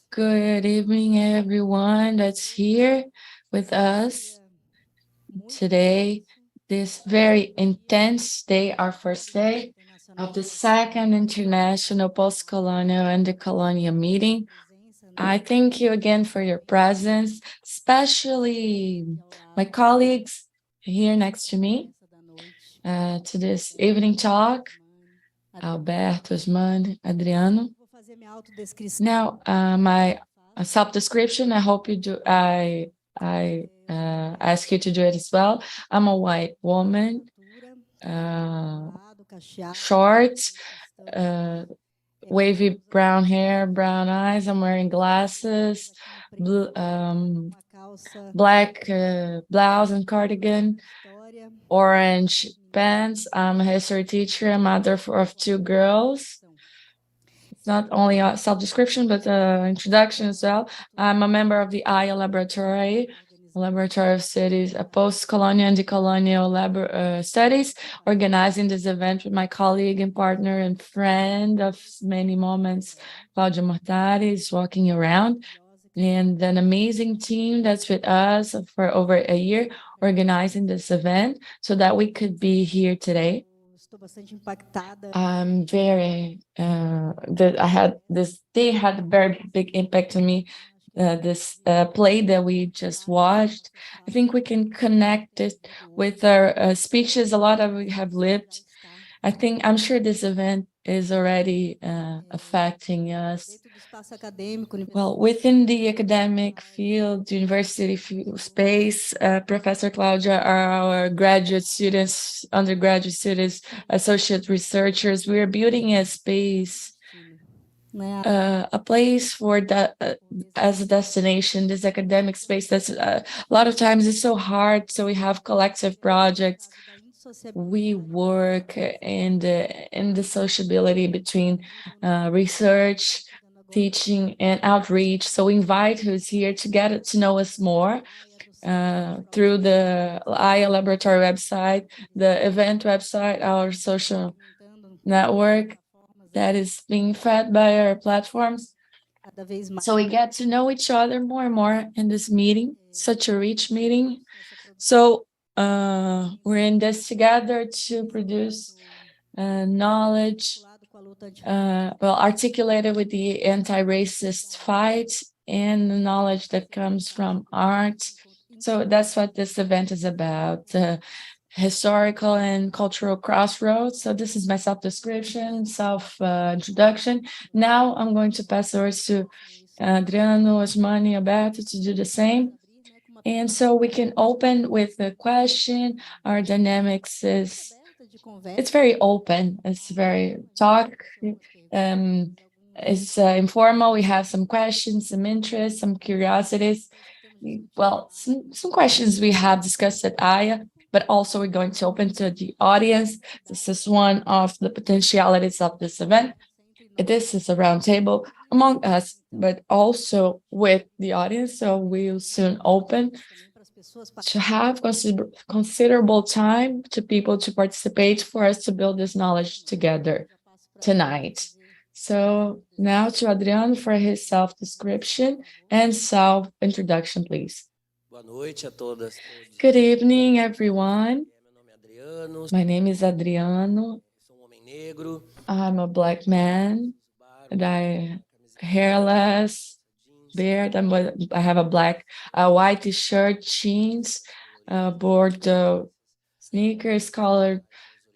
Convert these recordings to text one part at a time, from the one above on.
Good evening, everyone that's here with us today. This very intense day, our first day of the second International Post-Colonial and Decolonial meeting. I thank you again for your presence, especially my colleagues here next to me to this evening talk, Alberto, Ousmane, Adriano. Now, my self-description, I hope you do, I ask you to do it as well. I'm a white woman, short, wavy brown hair, brown eyes. I'm wearing glasses, black blouse and cardigan, orange pants. I'm a history teacher, a mother of two girls. It's not only a self-description, but an introduction as well. I'm a member of the AIA Laboratory, a laboratory of studies, a post-colonial and decolonial studies, organizing this event with my colleague and partner and friend of many moments, Claudia Mortares, walking around, and an amazing team that's with us for over a year, organizing this event so that we could be here today. I'm very they had a very big impact on me. This play that we just watched, I think we can connect it with our speeches. A lot of we have lived. I'm sure this event is already affecting us. Well, within the academic field, university space, Professor Claudia are our graduate students, undergraduate students, associate researchers. We're building a space, a place for that as a destination, this academic space that's a lot of times it's so hard. So we have collective projects. We work in the sociability between research, teaching, and outreach. So we invite who's here to get to know us more through the AIA Laboratory website, the event website, our social network that is being fed by our platforms. So we get to know each other more and more in this meeting, such a rich meeting. So we're in this together to produce knowledge, articulated with the anti-racist fight and the knowledge that comes from art. So that's what this event is about, historical and cultural crossroads. So this is my self-description, self-introduction. Now I'm going to pass the words to Adriano, Ousmane, Alberto to do the same. And so we can open with a question. Our dynamics it's very open. It's very it's informal. We have some questions, some interests, some curiosities. Well, some questions we have discussed at AIA, but also we're going to open to the audience. This is one of the potentialities of this event. This is a roundtable among us, but also with the audience. So we'll soon open to have considerable time to people to participate for us to build this knowledge together tonight. So now to Adriano for his self-description and self-introduction, please. Good evening, everyone. My name is Adriano. I'm a Black man, and I hairless, beard. I have a white T-shirt, jeans, Bordeaux sneakers, colored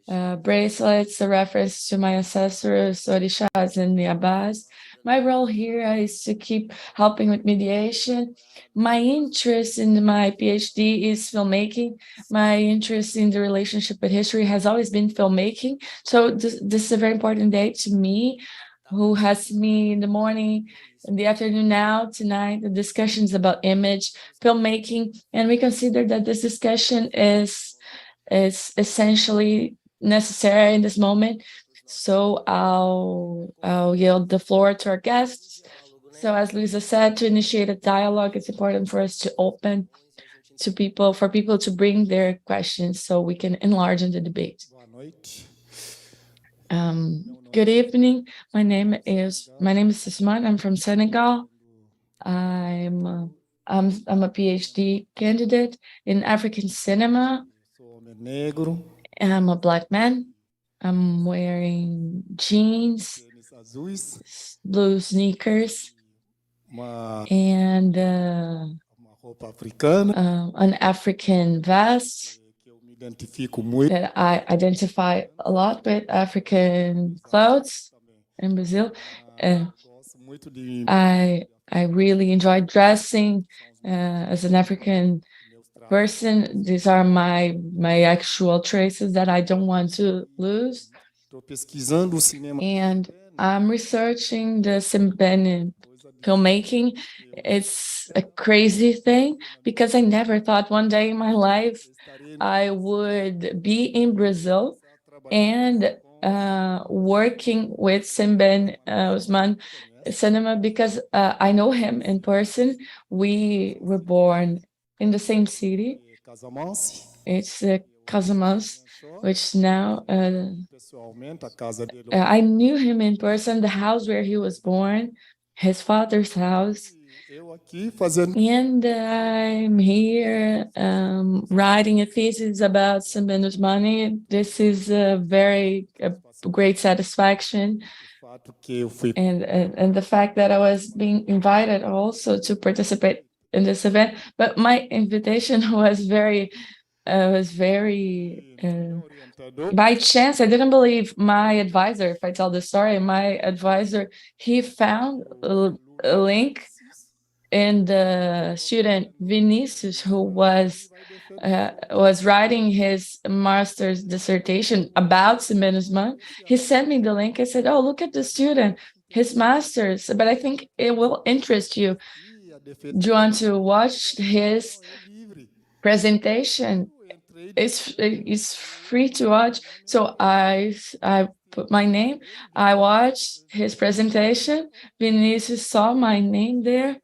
bracelets, a reference to my ancestors, Orishas and Niabas. My role here is to keep helping with mediation. My interest in my PhD is filmmaking. My interest in the relationship with history has always been filmmaking. So this is a very important day to me, who has me in the morning, in the afternoon now, tonight, the discussions about image, filmmaking, and we consider that this discussion is essentially necessary in this moment. So I'll yield the floor to our guests. So as Luisa said, to initiate a dialogue, it's important for us to open to people, for people to bring their questions so we can enlarge in the debate. Good evening. My name is Ousmane. I'm from Senegal. I'm uh, I'm a PhD candidate in African cinema. I'm a Black man. I'm wearing jeans, blue sneakers, and an African vest that I identify a lot with African clothes in Brazil. Uh, I really enjoy dressing as an African person. These are my actual traces that I don't want to lose. And I'm researching the Sembène filmmaking. It's a crazy thing because I never thought one day in my life I would be in Brazil and working with Sembène Ousmane Cinema because I know him in person. We were born in the same city. It's Casamance, which now I knew him in person, the house where he was born, his father's house. And I'm here writing a thesis about Sembène Ousmane. This is a great satisfaction. And the fact that I was being invited also to participate in this event. But my invitation was very by chance. I didn't believe my advisor. If I tell the story, my advisor, he found a link in the student Vinicius, who was writing his master's dissertation about Sembène Ousmane. He sent me the link. I said, "Oh, look at the student, his master's, but I think it will interest you. Do you want to watch his presentation? It's free to watch." So I put my name. I watched his presentation. Vinicius saw my name there.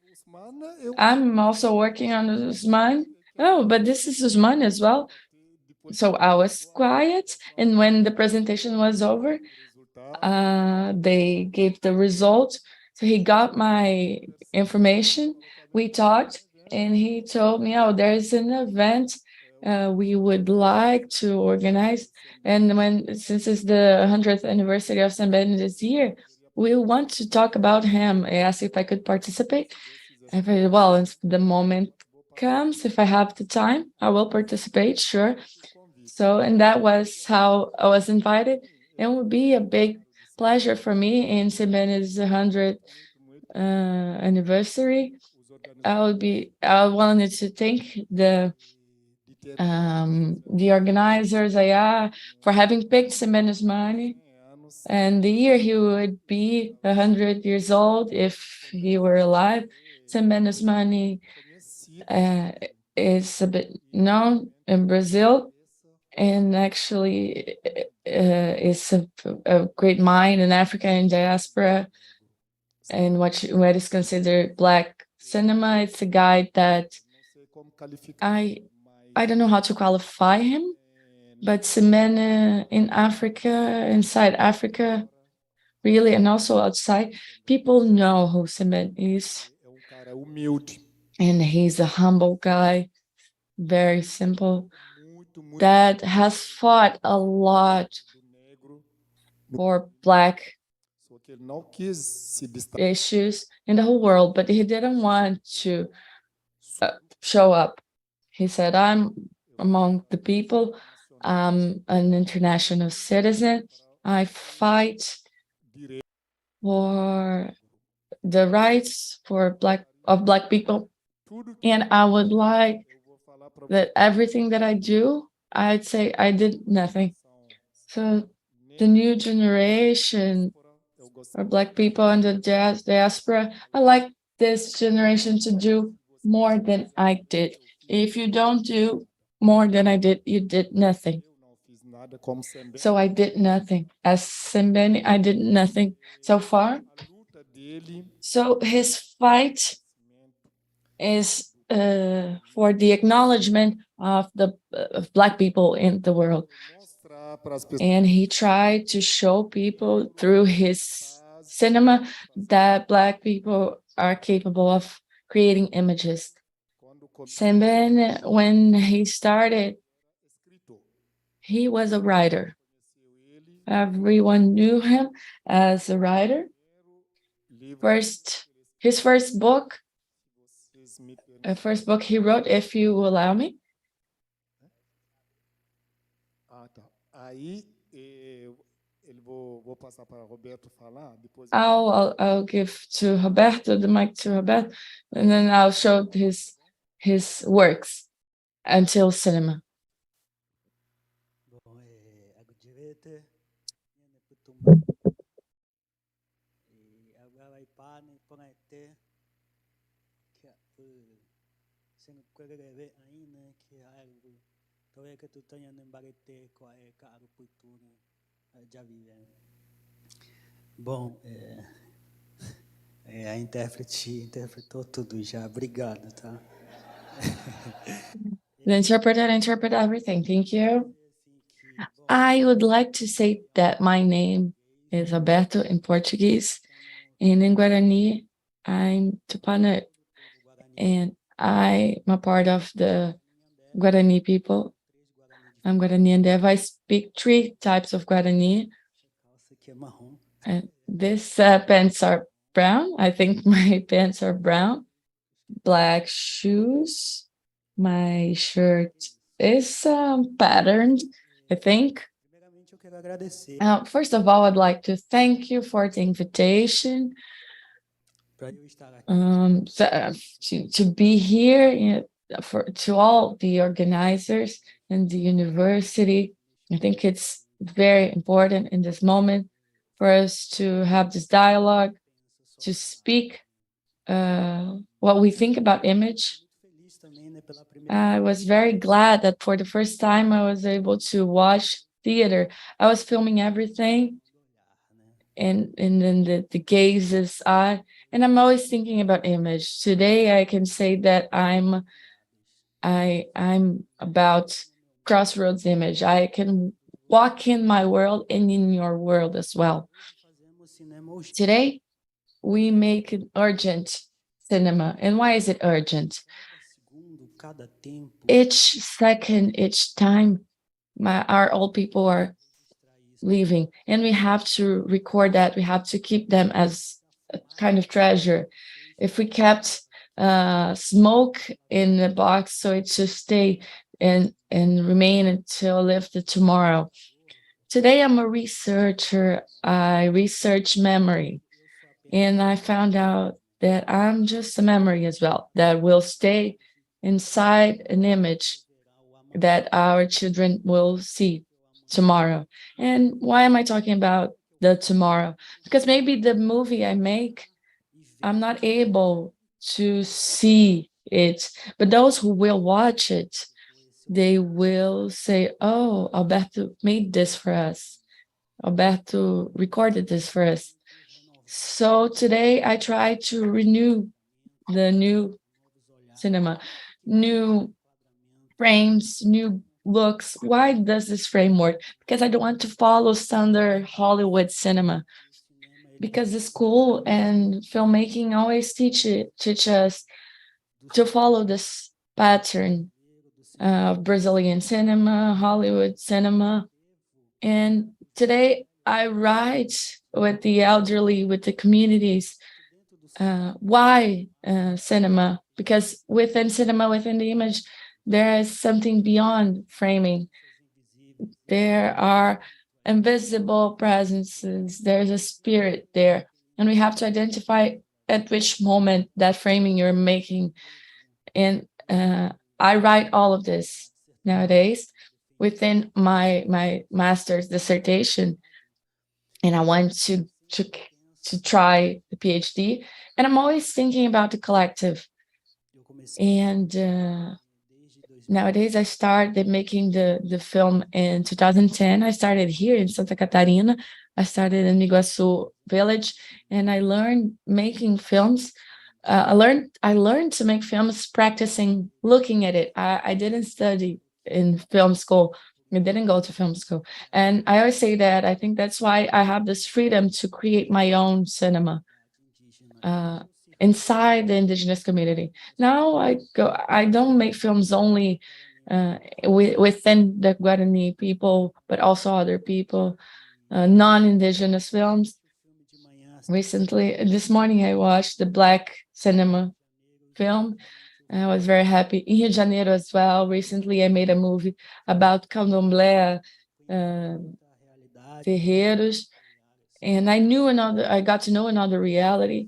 I'm also working on Ousmane. Oh, but this is Ousmane as well. So I was quiet, and when the presentation was over, they gave the result. So he got my information. We talked, and he told me, "Oh, there's an event we would like to organize, and since it's the 100th anniversary of Sembène this year, we want to talk about him." I asked if I could participate. I said, "Well, if the moment comes, if I have the time, I will participate, sure." So, and that was how I was invited. It would be a big pleasure for me in Sembène's 100th anniversary. I wanted to thank the organizers, for having picked Sembène Ousmane, and the year he would be 100 years old if he were alive. Sembène Ousmane is a bit known in Brazil, and actually is a great mind in Africa and diaspora, and what is considered Black cinema. It's a guy that I don't know how to qualify him, but Sembène in Africa, inside Africa, really, and also outside, people know who Sembène is. And he's a humble guy, very simple, that has fought a lot for Black issues in the whole world, but he didn't want to show up. He said, "I'm among the people. I'm an international citizen. I fight for the rights for Black people, and I would like that everything that I do, I'd say I did nothing." So the new generation or Black people in the diaspora, I like this generation to do more than I did. If you don't do more than I did, you did nothing. So I did nothing. As Sembène, I did nothing so far. So his fight is for the acknowledgement of Black people in the world. And he tried to show people through his cinema that Black people are capable of creating images. Sembène, when he started, he was a writer. Everyone knew him as a writer. His first book he wrote, If You Allow Me. I'll give to Roberto the mic to Roberto, and then I'll show his works until cinema. Bom, a intérprete interpretou tudo já. Obrigado, tá? The interpreter interpreted everything. Thank you. I would like to say that my name is Alberto in Portuguese, and in Guarani, I'm Tupana, and I'm a part of the Guarani people. I'm Guarani Nhandewa. I speak 3 types of Guarani. These pants are brown. I think my pants are brown. Black shoes. My shirt is patterned, I think. First of all, I'd like to thank you for the invitation to be here, to all the organizers and the university. I think it's very important in this moment for us to have this dialogue, to speak what we think about image. I was very glad that for the first time I was able to watch theater. I was filming everything, and then the gazes eye, and I'm always thinking about image. Today I can say that I'm about Crossroads image. I can walk in my world and in your world as well. Today we make an urgent cinema. And why is it urgent? Each second, each time, our old people are leaving, and we have to record that. We have to keep them as a kind of treasure. If we kept smoke in the box, so it should stay and remain until live the tomorrow. Today I'm a researcher. I research memory, and I found out that I'm just a memory as well, that will stay inside an image that our children will see tomorrow. And why am I talking about the tomorrow? Because maybe the movie I make, I'm not able to see it, but those who will watch it, they will say, oh, Alberto made this for us. Alberto recorded this for us. So today I try to renew the new cinema, new frames, new looks. Why does this frame work? Because I don't want to follow standard Hollywood cinema. Because the school and filmmaking always teach us to follow this pattern of Brazilian cinema, Hollywood cinema. And today I write with the elderly, with the communities. Why cinema? Because within cinema, within the image, there is something beyond framing. There are invisible presences. There's a spirit there. And we have to identify at which moment that framing you're making. And I write all of this nowadays within my master's dissertation. And I want to try the PhD. And I'm always thinking about the collective. And nowadays I started making the film in 2010. I started here in Santa Catarina. I started in Iguaçu village, and I learned making films. I learned to make films practicing looking at it. I didn't study in film school. I didn't go to film school. And I always say that I think that's why I have this freedom to create my own cinema uh, inside the indigenous community. Now I don't make films only within the Guarani people, but also other people, non-indigenous films. Recently, this morning, I watched the Black cinema film. I was very happy. In Rio de Janeiro as well. Recently, I made a movie about candomblé uh, terreiros, and I got to know another reality.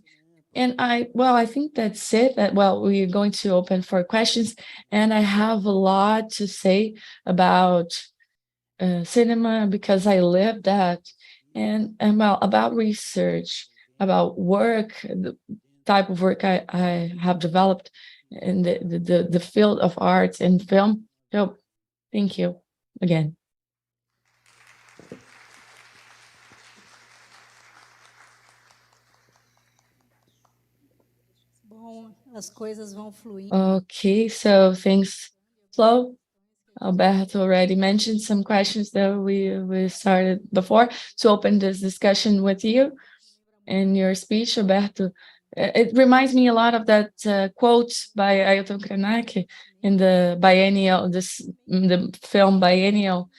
And I think that's it. We're going to open for questions, and I have a lot to say about cinema because I lived that, and about research, about work, the type of work I have developed in the field of arts and film. So thank you again. Okay, so things flow. Alberto already mentioned some questions that we started before to open this discussion with you in your speech, Alberto. It reminds me a lot of that quote by Ailton Krenak in the biennial, the film Biennial,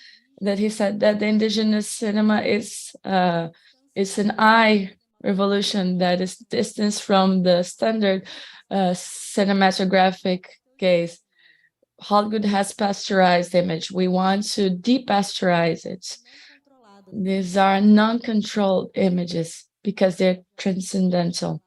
that he said that the indigenous cinema is an eye revolution that is distance from the standard cinematographic gaze. Hollywood has pasteurized image. We want to depasteurize it. These are non-controlled images because they're transcendental.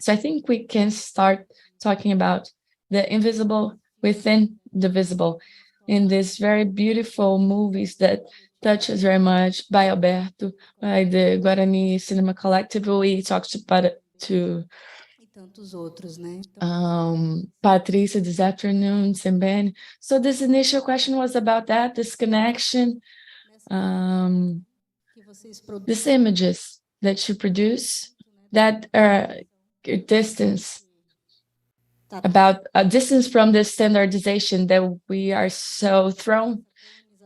So I think we can start talking about the invisible within the visible in these very beautiful movies that touch us very much by Alberto, by the Guarani Cinema Collective. We talked about it to Patrícia this afternoon, Sembène. So this initial question was about that, this connection, these images that you produce that are distance, about a distance from the standardization that we are so thrown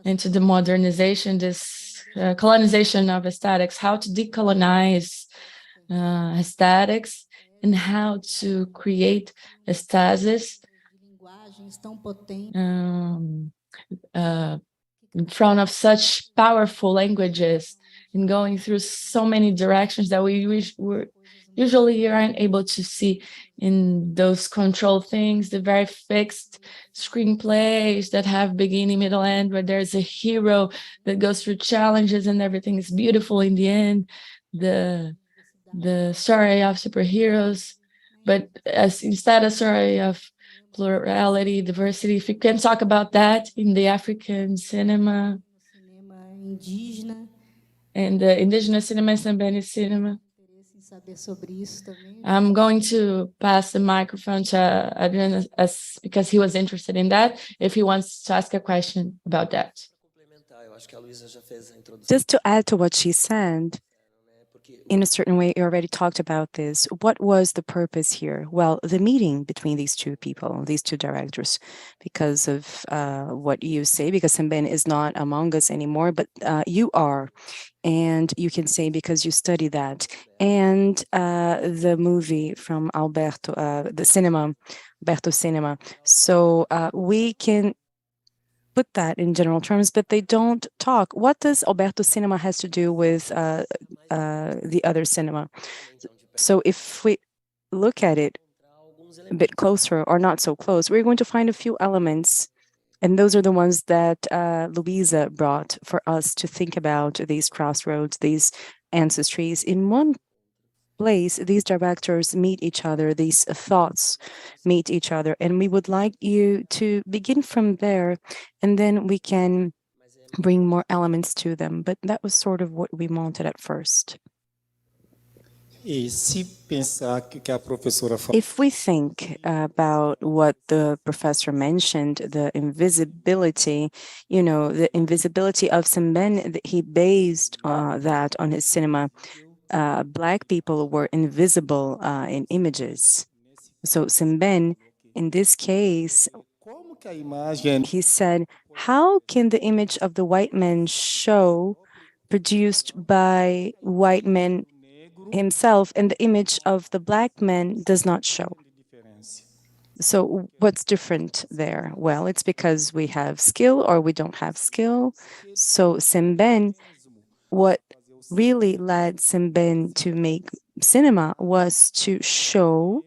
into the modernization, this colonization of aesthetics, how to decolonize aesthetics and how to create aesthetics in front of such powerful languages and going through so many directions that we usually aren't able to see in those control things, the very fixed screenplays that have beginning, middle, end, where there's a hero that goes through challenges and everything is beautiful in the end. The story of superheroes, but as instead a story of plurality, diversity. If you can talk about that in the African cinema and the indigenous cinema and Sembène cinema. I'm going to pass the microphone to Adrian because he was interested in that, if he wants to ask a question about that. Just to add to what she said, in a certain way, you already talked about this. What was the purpose here? Well, the meeting between these two people, these two directors, because of what you say, because Sembène is not among us anymore, but you are. And you can say because you study that. And the movie from Alberto, the cinema, Alberto Cinema. So we can put that in general terms, but they don't talk. What does Alberto Cinema has to do with the other cinema? So if we look at it a bit closer or not so close, we're going to find a few elements. And those are the ones that Luisa brought for us to think about these crossroads, these ancestries. In one place, these directors meet each other, these thoughts meet each other, and we would like you to begin from there, and then we can bring more elements to them. But that was sort of what we wanted at first. If we think about what the professor mentioned, the invisibility, the invisibility of Sembène, he based that on his cinema. Black people were invisible in images. So Sembène, in this case, he said, how can the image of the white man show produced by white men himself and the image of the black man does not show? So what's different there? Well, it's because we have skill or we don't have skill. So Sembène, what really led Sembène to make cinema was to show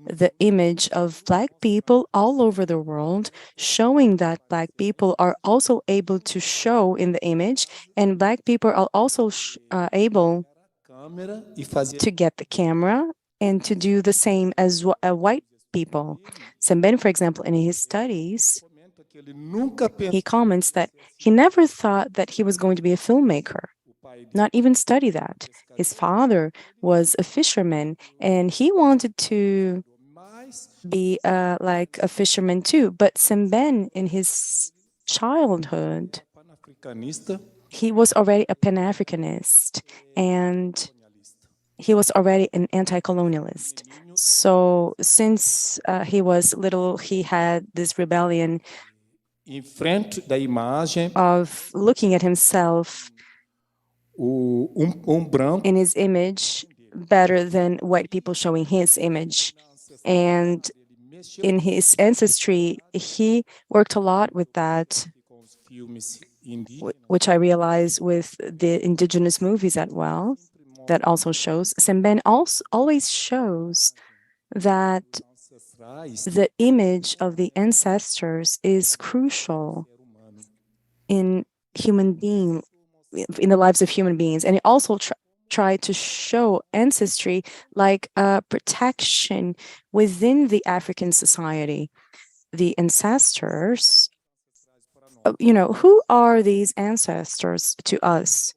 the image of Black people all over the world, showing that Black people are also able to show in the image, and Black people are also able to get the camera and to do the same as white people. Sembène, for example, in his studies, he comments that he never thought that he was going to be a filmmaker, not even study that. His father was a fisherman, and he wanted to be like a fisherman too. But Sembène, in his childhood, he was already a Pan-Africanist, and he was already an anti-colonialist. So since he was little, he had this rebellion of looking at himself in his image better than white people showing his image. And in his ancestry, he worked a lot with that, which I realize with the indigenous movies as well. That also shows. Sembène also always shows that the image of the ancestors is crucial in the lives of human beings, and it also tried to show ancestry like a protection within the African society. The ancestors, who are these ancestors to us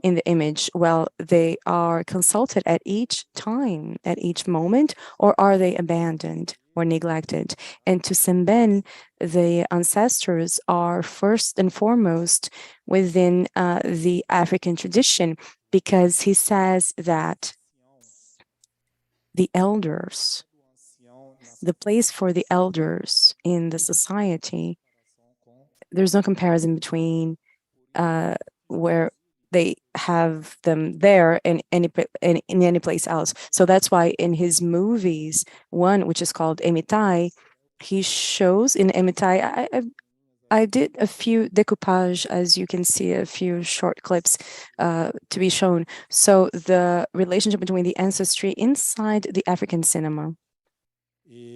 in the image? Well, they are consulted at each time, at each moment, or are they abandoned or neglected? And to Sembène, the ancestors are first and foremost within the African tradition, because he says that the elders, the place for the elders in the society, there's no comparison between where they have them there in any place else. So that's why in his movies, one which is called Emitai, he shows in Emitai, I did a few decoupage, as you can see, a few short clips to be shown. So the relationship between the ancestry inside the African cinema,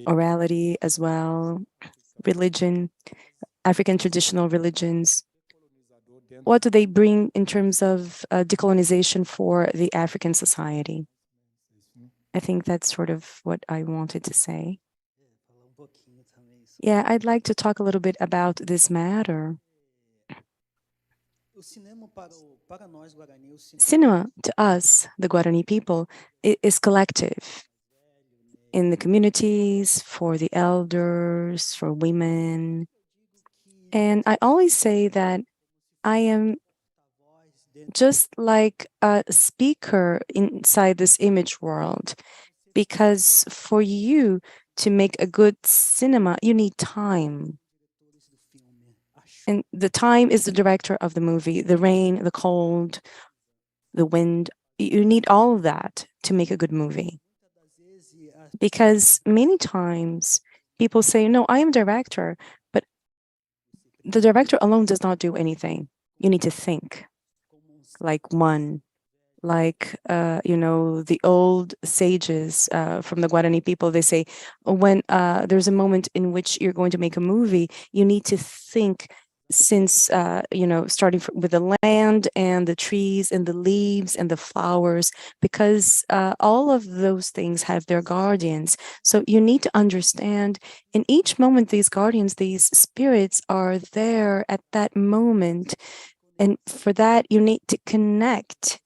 orality as well, religion, African traditional religions. What do they bring in terms of decolonization for the African society? I think that's sort of what I wanted to say. Yeah, I'd like to talk a little bit about this matter. Cinema, to us, the Guarani people, is collective in the communities, for the elders, for women. And I always say that I am just like a speaker inside this image world, because for you to make a good cinema, you need time. And the time is the director of the movie, the rain, the cold, the wind. You need all of that to make a good movie. Because many times people say, no, I am director, but the director alone does not do anything. You need to think like one, like, the old sages from the Guarani people, they say, when there's a moment in which you're going to make a movie, you need to think since, starting with the land and the trees and the leaves and the flowers, because all of those things have their guardians. So you need to understand in each moment, these guardians, these spirits are there at that moment. And for that, you need to connect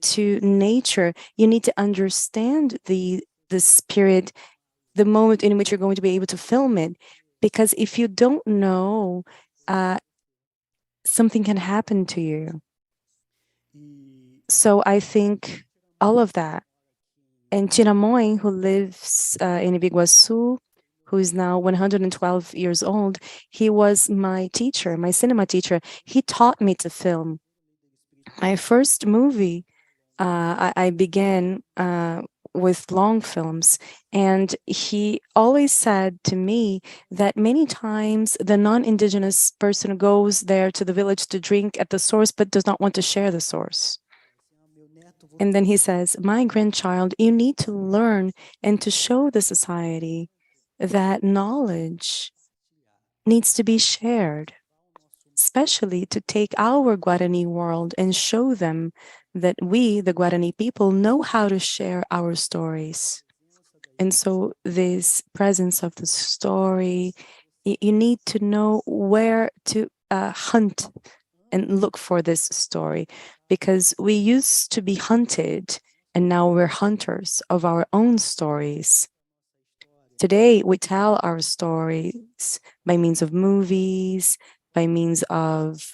to nature. You need to understand the spirit, the moment in which you're going to be able to film it. Because if you don't know, something can happen to you. So I think all of that. And Chiramoy, who lives in Ibiguaçu, who is now 112 years old, he was my teacher, my cinema teacher. He taught me to film. My first movie, I began with long films, and he always said to me that many times the non-indigenous person goes there to the village to drink at the source but does not want to share the source. And then he says, my grandchild, you need to learn and to show the society that knowledge needs to be shared, especially to take our Guarani world and show them that we, the Guarani people, know how to share our stories. And so this presence of the story, you need to know where to hunt and look for this story, because we used to be hunted and now we're hunters of our own stories. Today, we tell our stories by means of movies, by means of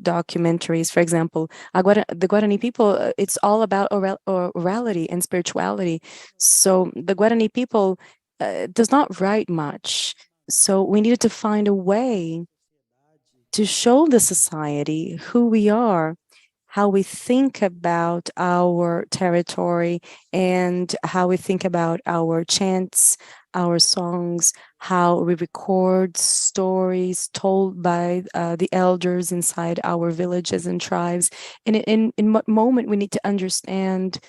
documentaries. For example, the Guarani people, it's all about orality and spirituality. So the Guarani people does not write much. So we needed to find a way to show the society who we are, how we think about our territory, and how we think about our chants, our songs, how we record stories told by the elders inside our villages and tribes. And in what moment we need to understand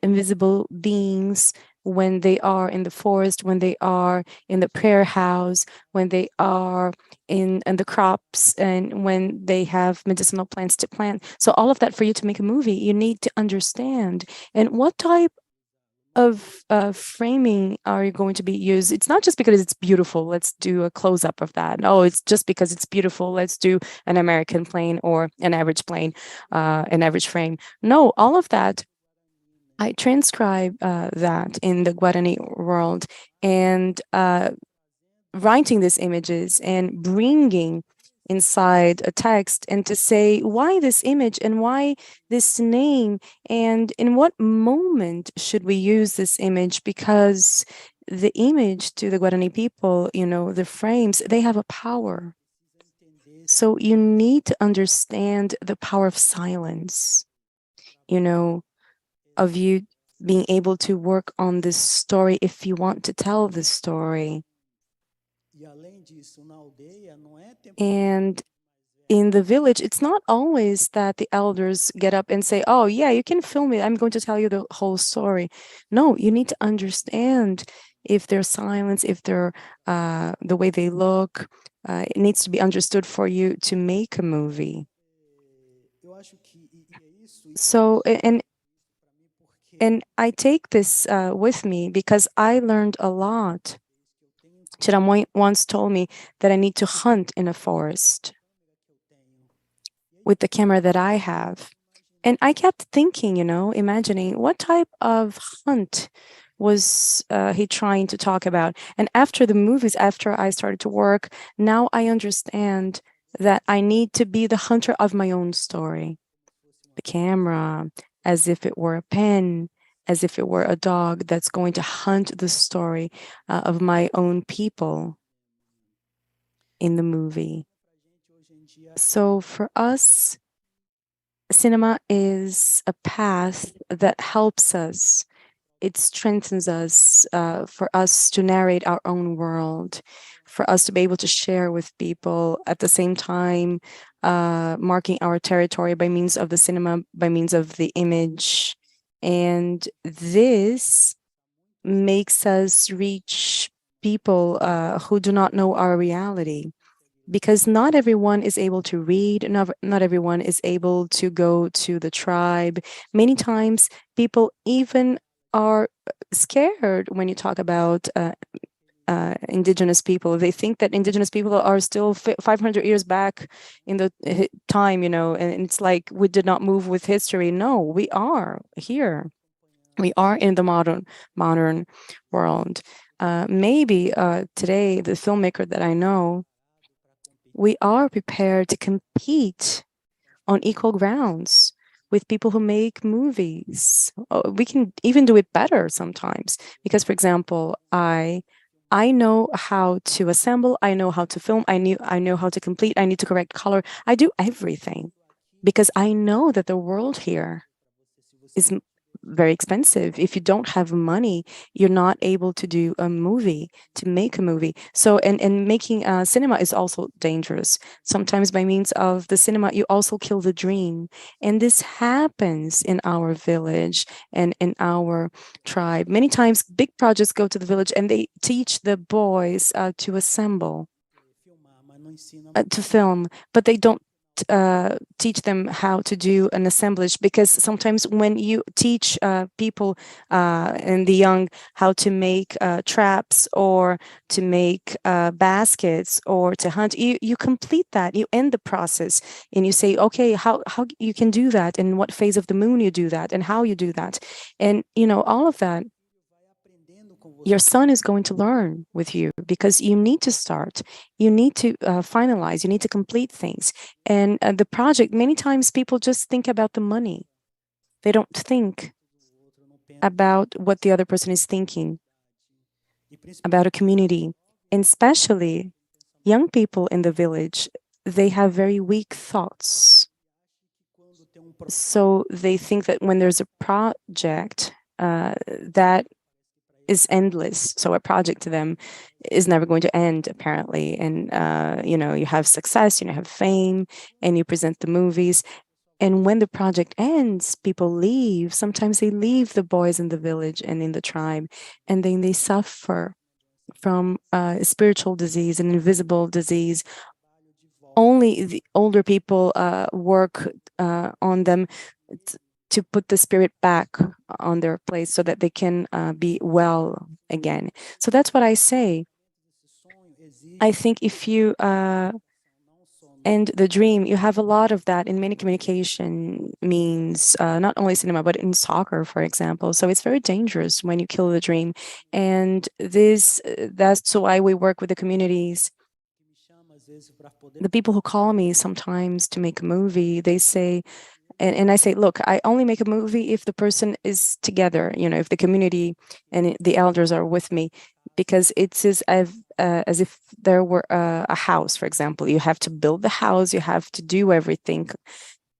invisible beings when they are in the forest, when they are in the prayer house, when they are in the crops, and when they have medicinal plants to plant. So all of that, for you to make a movie, you need to understand. And what type of framing are you going to be used? It's not just because it's beautiful, let's do a close-up of that. No, it's just because it's beautiful, let's do an American plane or an average plane, an average frame. No, all of that, I transcribe that in the Guarani world, and writing these images and bringing inside a text, and to say why this image and why this name, and in what moment should we use this image, because the image to the Guarani people, the frames, they have a power. So you need to understand the power of silence, of you being able to work on this story if you want to tell this story. And in the village, it's not always that the elders get up and say, oh, yeah, you can film it, I'm going to tell you the whole story. No, you need to understand if they're silence, if they're the way they look. It needs to be understood for you to make a movie. So, and I take this with me because I learned a lot. Tiram once told me that I need to hunt in a forest with the camera that I have. And I kept thinking, imagining what type of hunt was he trying to talk about. And after the movies, after I started to work, now I understand that I need to be the hunter of my own story. The camera, as if it were a pen, as if it were a dog that's going to hunt the story of my own people in the movie. So for us, cinema is a path that helps us. It strengthens us for us to narrate our own world, for us to be able to share with people, at the same time marking our territory by means of the cinema, by means of the image. And this makes us reach people who do not know our reality, because not everyone is able to read, not everyone is able to go to the tribe. Many times people even are scared when you talk about indigenous people. They think that indigenous people are still 500 years back in the time, and it's like we did not move with history. No, we are here. We are in the modern world. Maybe today, the filmmaker that I know, we are prepared to compete on equal grounds with people who make movies. We can even do it better sometimes, because, for example, I I know how to assemble, I know how to film, I know how to complete, I need to correct color. I do everything because I know that the world here is very expensive. If you don't have money, you're not able to do a movie, to make a movie. So, and making cinema is also dangerous. Sometimes by means of the cinema, you also kill the dream. And this happens in our village and in our tribe. Many times big projects go to the village and they teach the boys to assemble, to film, but they don't teach them how to do an assemblage, because sometimes when you teach people and the young how to make traps or to make baskets or to hunt, you complete that, you end the process, and you say, okay, how you can do that, and what phase of the moon you do that, and how you do that, and all of that your son is going to learn with you, because you need to start, you need to finalize, you need to complete things. And the project, many times people just think about the money. They don't think about what the other person is thinking, about a community. And especially young people in the village, they have very weak thoughts. So they think that when there's a project, that is endless. So a project to them is never going to end, apparently. And you have success, you have fame, and you present the movies. And when the project ends, people leave. Sometimes they leave the boys in the village and in the tribe, and then they suffer from spiritual disease, an invisible disease. Only the older people work on them to put the spirit back on their place so that they can be well again. So that's what I say. I think if you end the dream, you have a lot of that in many communication means, not only cinema, but in soccer, for example. So it's very dangerous when you kill the dream. And that's why we work with the communities. The people who call me sometimes to make a movie, they say, and I say, look, I only make a movie if the person is together, if the community and the elders are with me, because it's as if there were a house, for example. You have to build the house, you have to do everything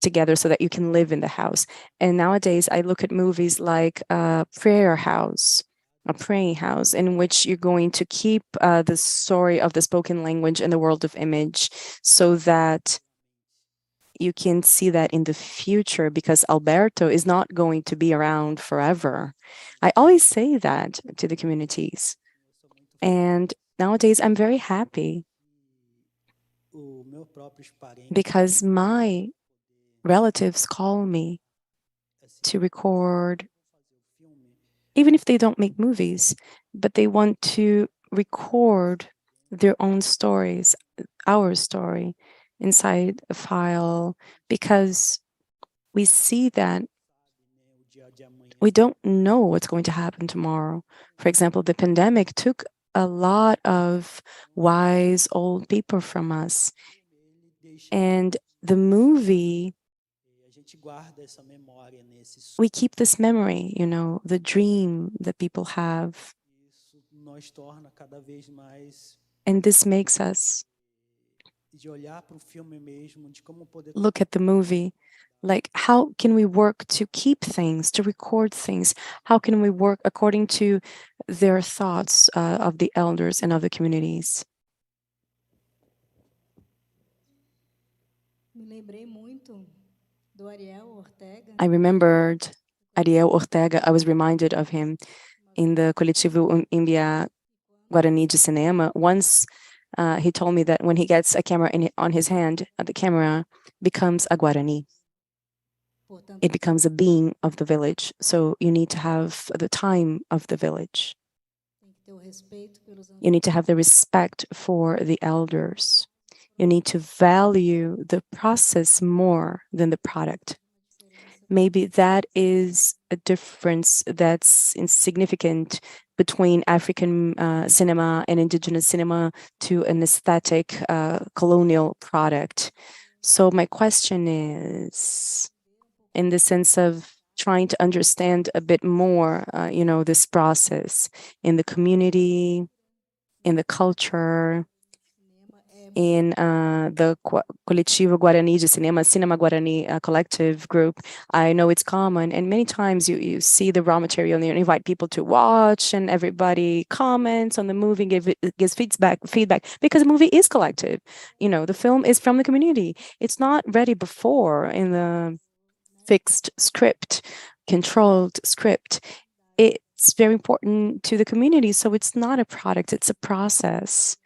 together so that you can live in the house. And nowadays, I look at movies like Prayer House, a praying house, in which you're going to keep the story of the spoken language in the world of image, so that you can see that in the future, because Alberto is not going to be around forever. I always say that to the communities. And nowadays, I'm very happy because my relatives call me to record, even if they don't make movies, but they want to record their own stories, our story, inside a file, because we see that we don't know what's going to happen tomorrow. For example, the pandemic took a lot of wise old people from us. And the movie, we keep this memory, the dream that people have. And this makes us look at the movie like, how can we work to keep things, to record things? How can we work according to their thoughts of the elders and of the communities? I remembered Ariel Ortega. I was reminded of him in the Coletivo Imbia Guarani de Cinema. Once he told me that when he gets a camera on his hand, the camera becomes a Guarani. It becomes a being of the village. So you need to have the time of the village. You need to have the respect for the elders. You need to value the process more than the product. Maybe that is a difference that's insignificant between African cinema and indigenous cinema to an aesthetic colonial product. So my question is, in the sense of trying to understand a bit more, this process in the community, in the culture, in the Coletivo Guarani de Cinema Guarani collective group. I know it's common, and many times you see the raw material and you invite people to watch, and everybody comments on the movie, gives feedback because the movie is collective. The film is from the community. It's not ready before in the fixed script, controlled script. It's very important to the community, so it's not a product, it's a process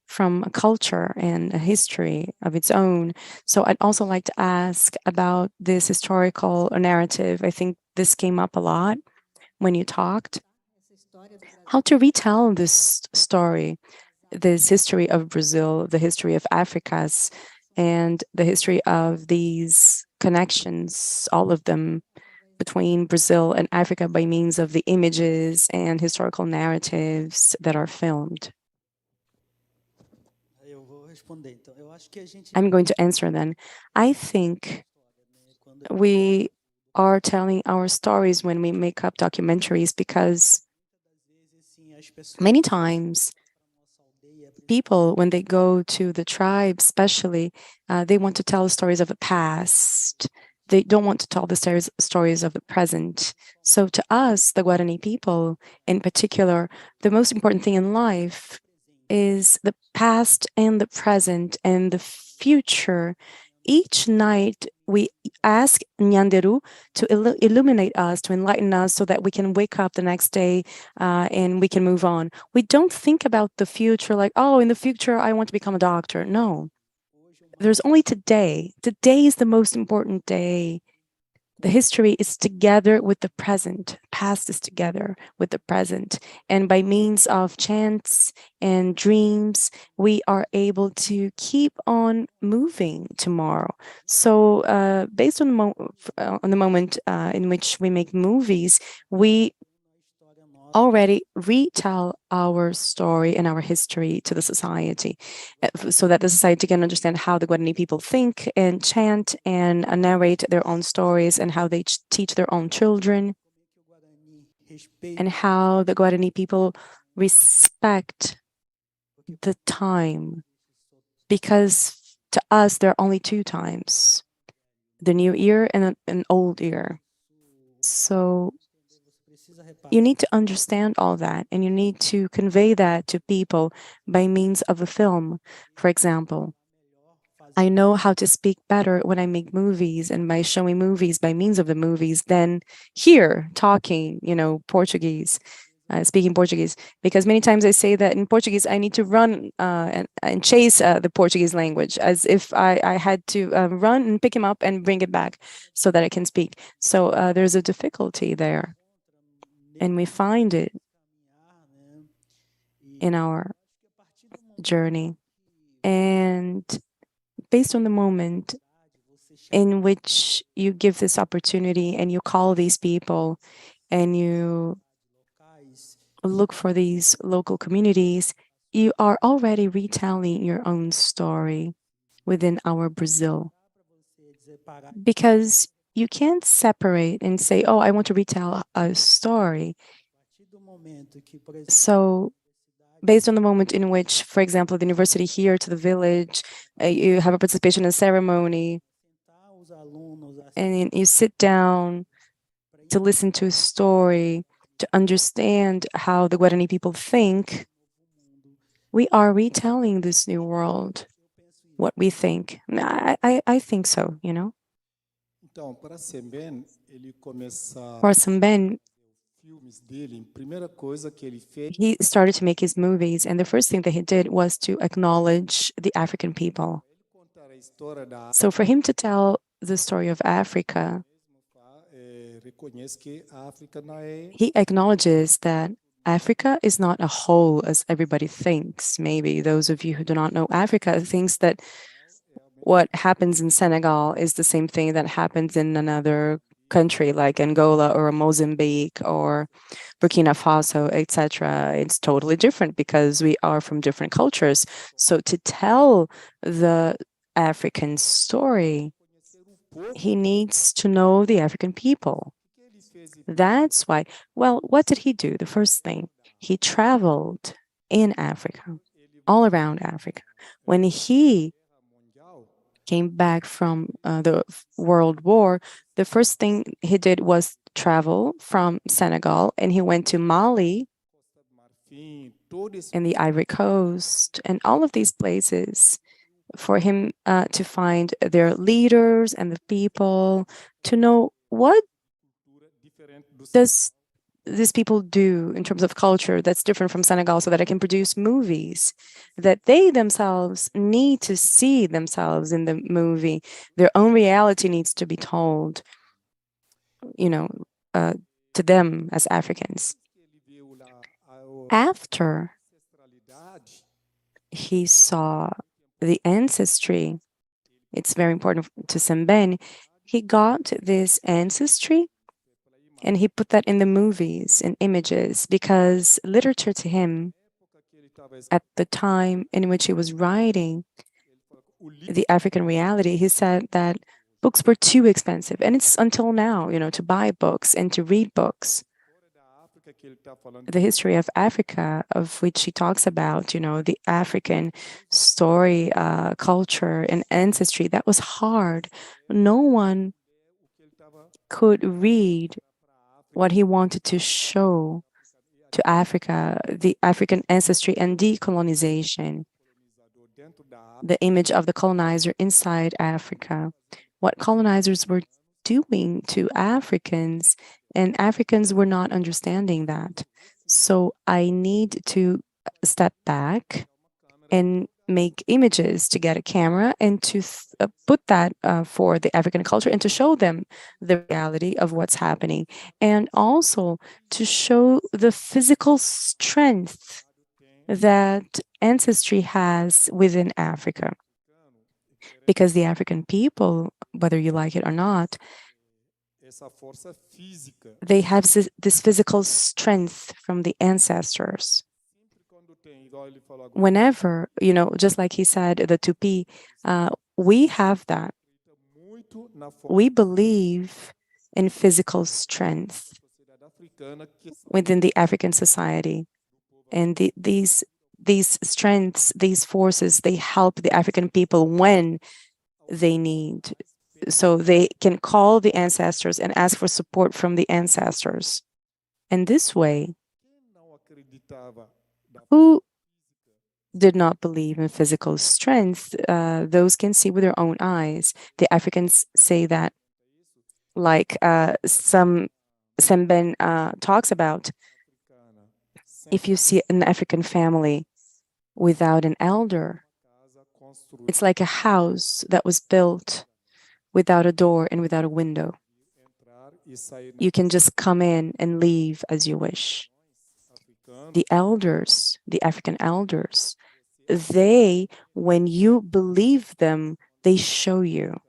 from a culture and a history of its own. So I'd also like to ask about this historical narrative. I think this came up a lot when you talked. How to retell this story, this history of Brazil, the history of Africa's, and the history of these connections, all of them, between Brazil and Africa by means of the images and historical narratives that are filmed. I'm going to answer then. I think we are telling our stories when we make up documentaries because many times people, when they go to the tribe, especially, they want to tell stories of the past. They don't want to tell the stories of the present. So to us, the Guarani people in particular, the most important thing in life is the past and the present and the future. Each night we ask Nhanderu to illuminate us, to enlighten us so that we can wake up the next day and we can move on. We don't think about the future like, oh, in the future I want to become a doctor. No, there's only today. Today is the most important day. The history is together with the present. Past is together with the present. And by means of chants and dreams, we are able to keep on moving tomorrow. So based on the moment in which we make movies, we already retell our story and our history to the society so that the society can understand how the Guarani people think and chant and narrate their own stories and how they teach their own children and how the Guarani people respect the time, because to us there are only two times, the new year and an old year. So you need to understand all that, and you need to convey that to people by means of a film. For example, I know how to speak better when I make movies and by showing movies by means of the movies than here talking, Portuguese, speaking Portuguese. Because many times I say that in Portuguese, I need to run and chase the Portuguese language as if I had to run and pick him up and bring it back so that I can speak. So there's a difficulty there. And we find it in our journey. And based on the moment in which you give this opportunity and you call these people and you look for these local communities, you are already retelling your own story within our Brazil. Because you can't separate and say, oh, I want to retell a story. So based on the moment in which, for example, the university here to the village, you have a participation in a ceremony, and you sit down to listen to a story, to understand how the Guarani people think, we are retelling this new world, what we think. I think so, Para Sembène, For Sembène, filmes dele, a primeira coisa que ele fez, he started to make his movies, and the first thing that he did was to acknowledge the African people. contar a história da So for him to tell the story of Africa, reconhece que a África não é he acknowledges that Africa is not a whole as everybody thinks. Maybe those of you who do not know Africa thinks that what happens in Senegal is the same thing that happens in another country like Angola or Mozambique or Burkina Faso, etc. It's totally different because we are from different cultures. So to tell the African story, he needs to know the African people. que ele fez That's why, well, what did he do? The first thing, he traveled in Africa, all around Africa. When he came back from the World War, the first thing he did was travel from Senegal, and he went to Mali and the Ivory Coast and all of these places for him to find their leaders and the people, to know what does these people do in terms of culture that's different from Senegal, so that I can produce movies that they themselves need to see themselves in the movie. Their own reality needs to be told, to them as Africans. After he saw the ancestry, it's very important to Sembène, he got this ancestry and he put that in the movies and images, because literature to him, at the time in which he was writing the African reality, he said that books were too expensive. And it's until now, to buy books and to read books. The history of Africa, of which he talks about, the African story, culture, and ancestry, that was hard. No one could read what he wanted to show to Africa, the African ancestry and decolonization, the image of the colonizer inside Africa, what colonizers were doing to Africans, and Africans were not understanding that. So I need to step back and make images, to get a camera and to put that for the African culture, and to show them the reality of what's happening, and also to show the physical strength that ancestry has within Africa. Because the African people, whether you like it or not, they have this physical strength from the ancestors. Whenever, just like he said, the Tupi, we have that. We believe in physical strength within the African society. And these strengths, these forces, they help the African people when they need. So they can call the ancestors and ask for support from the ancestors. And this way, who did not believe in physical strength, those can see with their own eyes. The Africans say that, like some Sembène talks about, if you see an African family without an elder, it's like a house that was built without a door and without a window. You can just come in and leave as you wish. The elders, the African elders, they, when you believe them, they show you.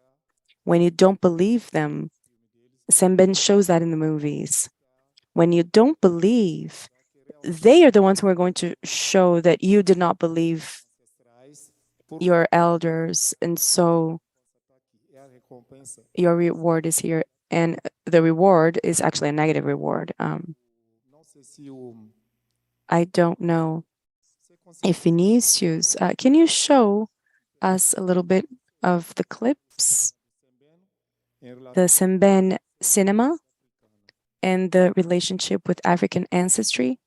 When you don't believe them, Sembène shows that in the movies. When you don't believe, they are the ones who are going to show that you did not believe your elders, and so your reward is here. And the reward is actually a negative reward. I don't know if Vinicius, can you show us a little bit of the clips, the Sembène cinema and the relationship with African ancestry?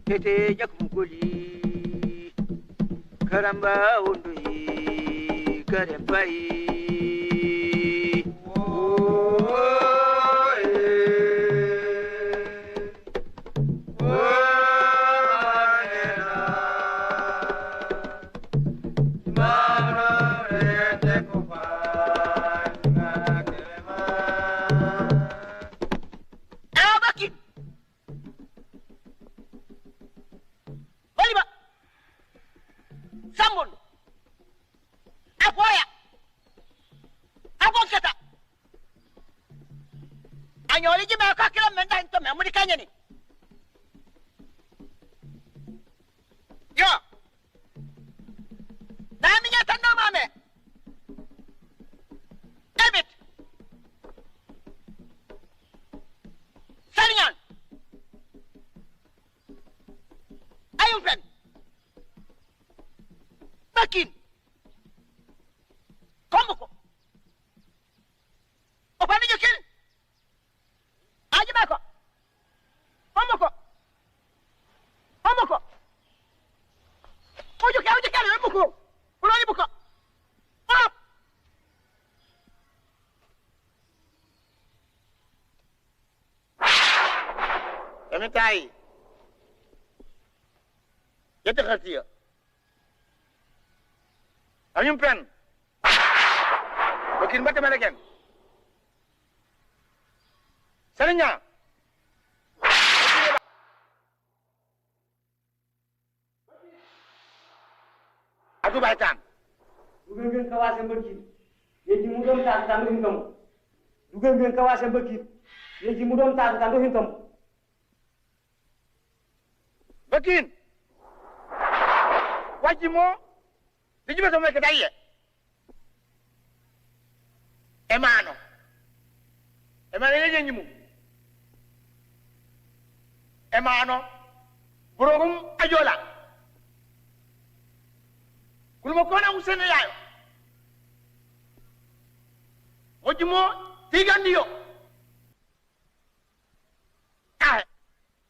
Tete jakumkuli karamba undui karempai Amitai, yete khatiya. Ayum pen. Bakin bate malaken. Salinya. Atu baitan. Dugan kawasan berkit. Yeji mudom tak tandu hintom. Dugan kawasan berkit. Yeji mudom tak tandu hintom. Bakin. Wajimo. Dijiba sama kedai. Emano yeje nyimu. Emano. Burogum ajola. Kulmo kona usene yayo. Wajimo digandiyo.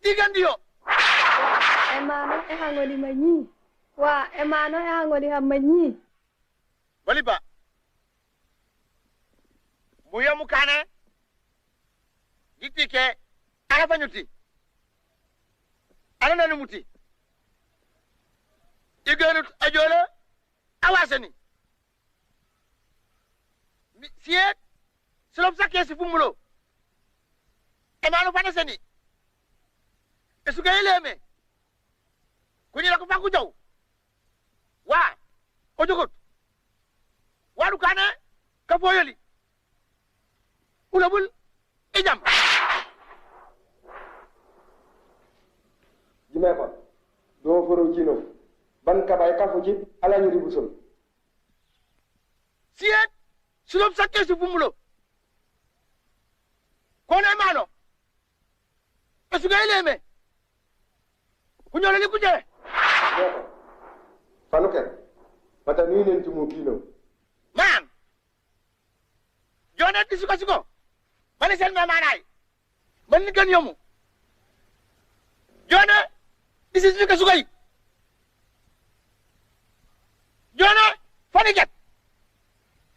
Digandiyo. Emano ehangoli manyi. Wa emano ehangoli hamanyi. Waliba. Buya mukane. Gitike arafanyuti. Ana nanu muti. Igelut ajola awasani. Siet selop sakesi fumulo. Emano fanasani. Esuga ileme. Kunyira kufangu jaw. Wa ojogot. Waru kana kafoyoli. Ulabul ijam. Jimeko do foro jino ban kabay kafu ji ala ñu ribusol Siet sulop sakke su fumulo. Kone mano. Esuga ileme. Kunyole li kuje. fanuke mata ni len ci mo kino Man. Jone di suka. Bani sen me manay. Man ni gan yomu. Jone this is suka sukai. Jone faniket.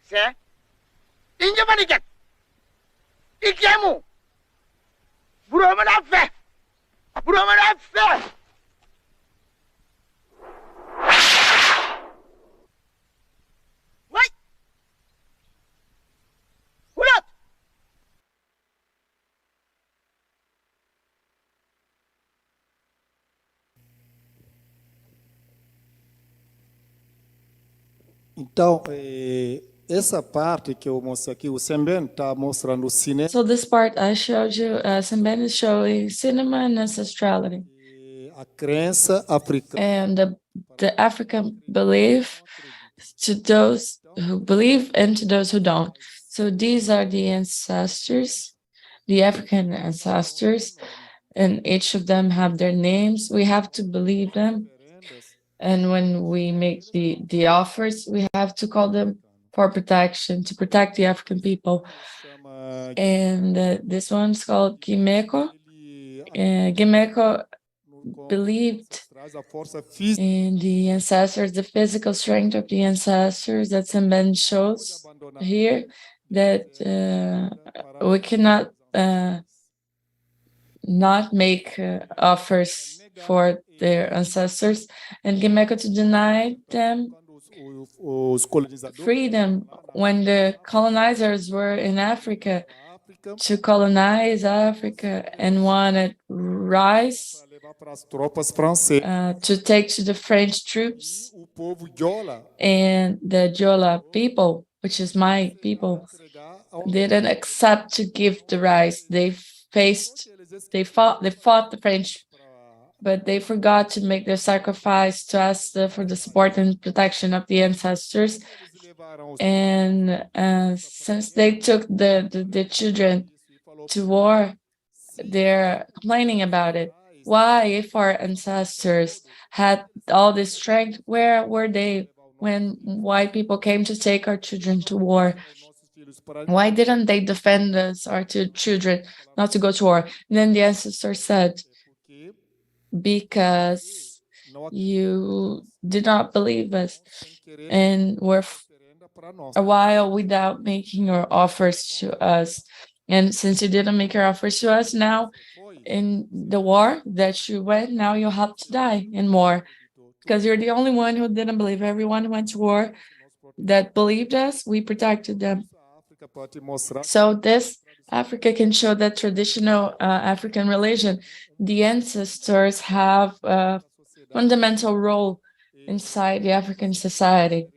Se inje faniket. Ikemu. Buro ma da fe. Wait. Ulat. Então, essa parte que eu mostro aqui, o Sembène está mostrando o cinema. So this part I showed you, Sembène is showing cinema and ancestrality. A crença africana. And the African belief to those who believe and to those who don't. So these are the ancestors, the African ancestors, and each of them have their names. We have to believe them. And when we make the offers, we have to call them for protection, to protect the African people. And this one's called Gimeko. Gimeko believed in the ancestors, the physical strength of the ancestors that Sembène shows here, that we cannot not make offers for their ancestors, and Gimeko to deny them freedom when the colonizers were in Africa, to colonize Africa and wanted rice to take to the French troops. And the Jola people, which is my people, didn't accept to give the rice. They fought the French, but they forgot to make their sacrifice to ask for the support and protection of the ancestors. And since they took the children to war, they're complaining about it. Why, if our ancestors had all this strength, where were they when white people came to take our children to war? Why didn't they defend us, our two children, not to go to war? And then the ancestor said, because you did not believe us and were a while without making your offers to us. And since you didn't make your offers to us, now in the war that you went, now you'll have to die in war, because you're the only one who didn't believe. Everyone who went to war that believed us, we protected them. So this Africa can show that traditional African religion, the ancestors have a fundamental role inside the African society.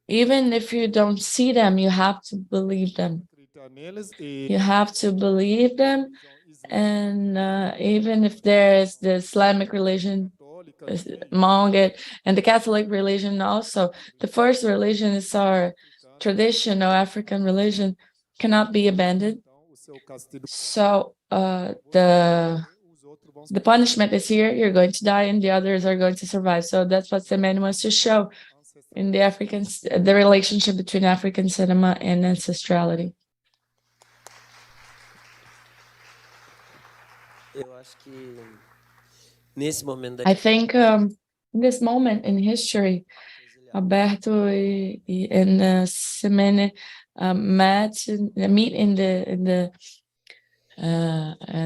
Even if you don't see them, you have to believe them. You have to believe them. And even if there is the Islamic religion among it, and the Catholic religion also, the first religion is our traditional African religion, cannot be abandoned. So the punishment is here, you're going to die, and the others are going to survive. So that's what Sembène wants to show in the the relationship between African cinema and ancestrality. I think in this moment in history, Alberto and Sembène meet in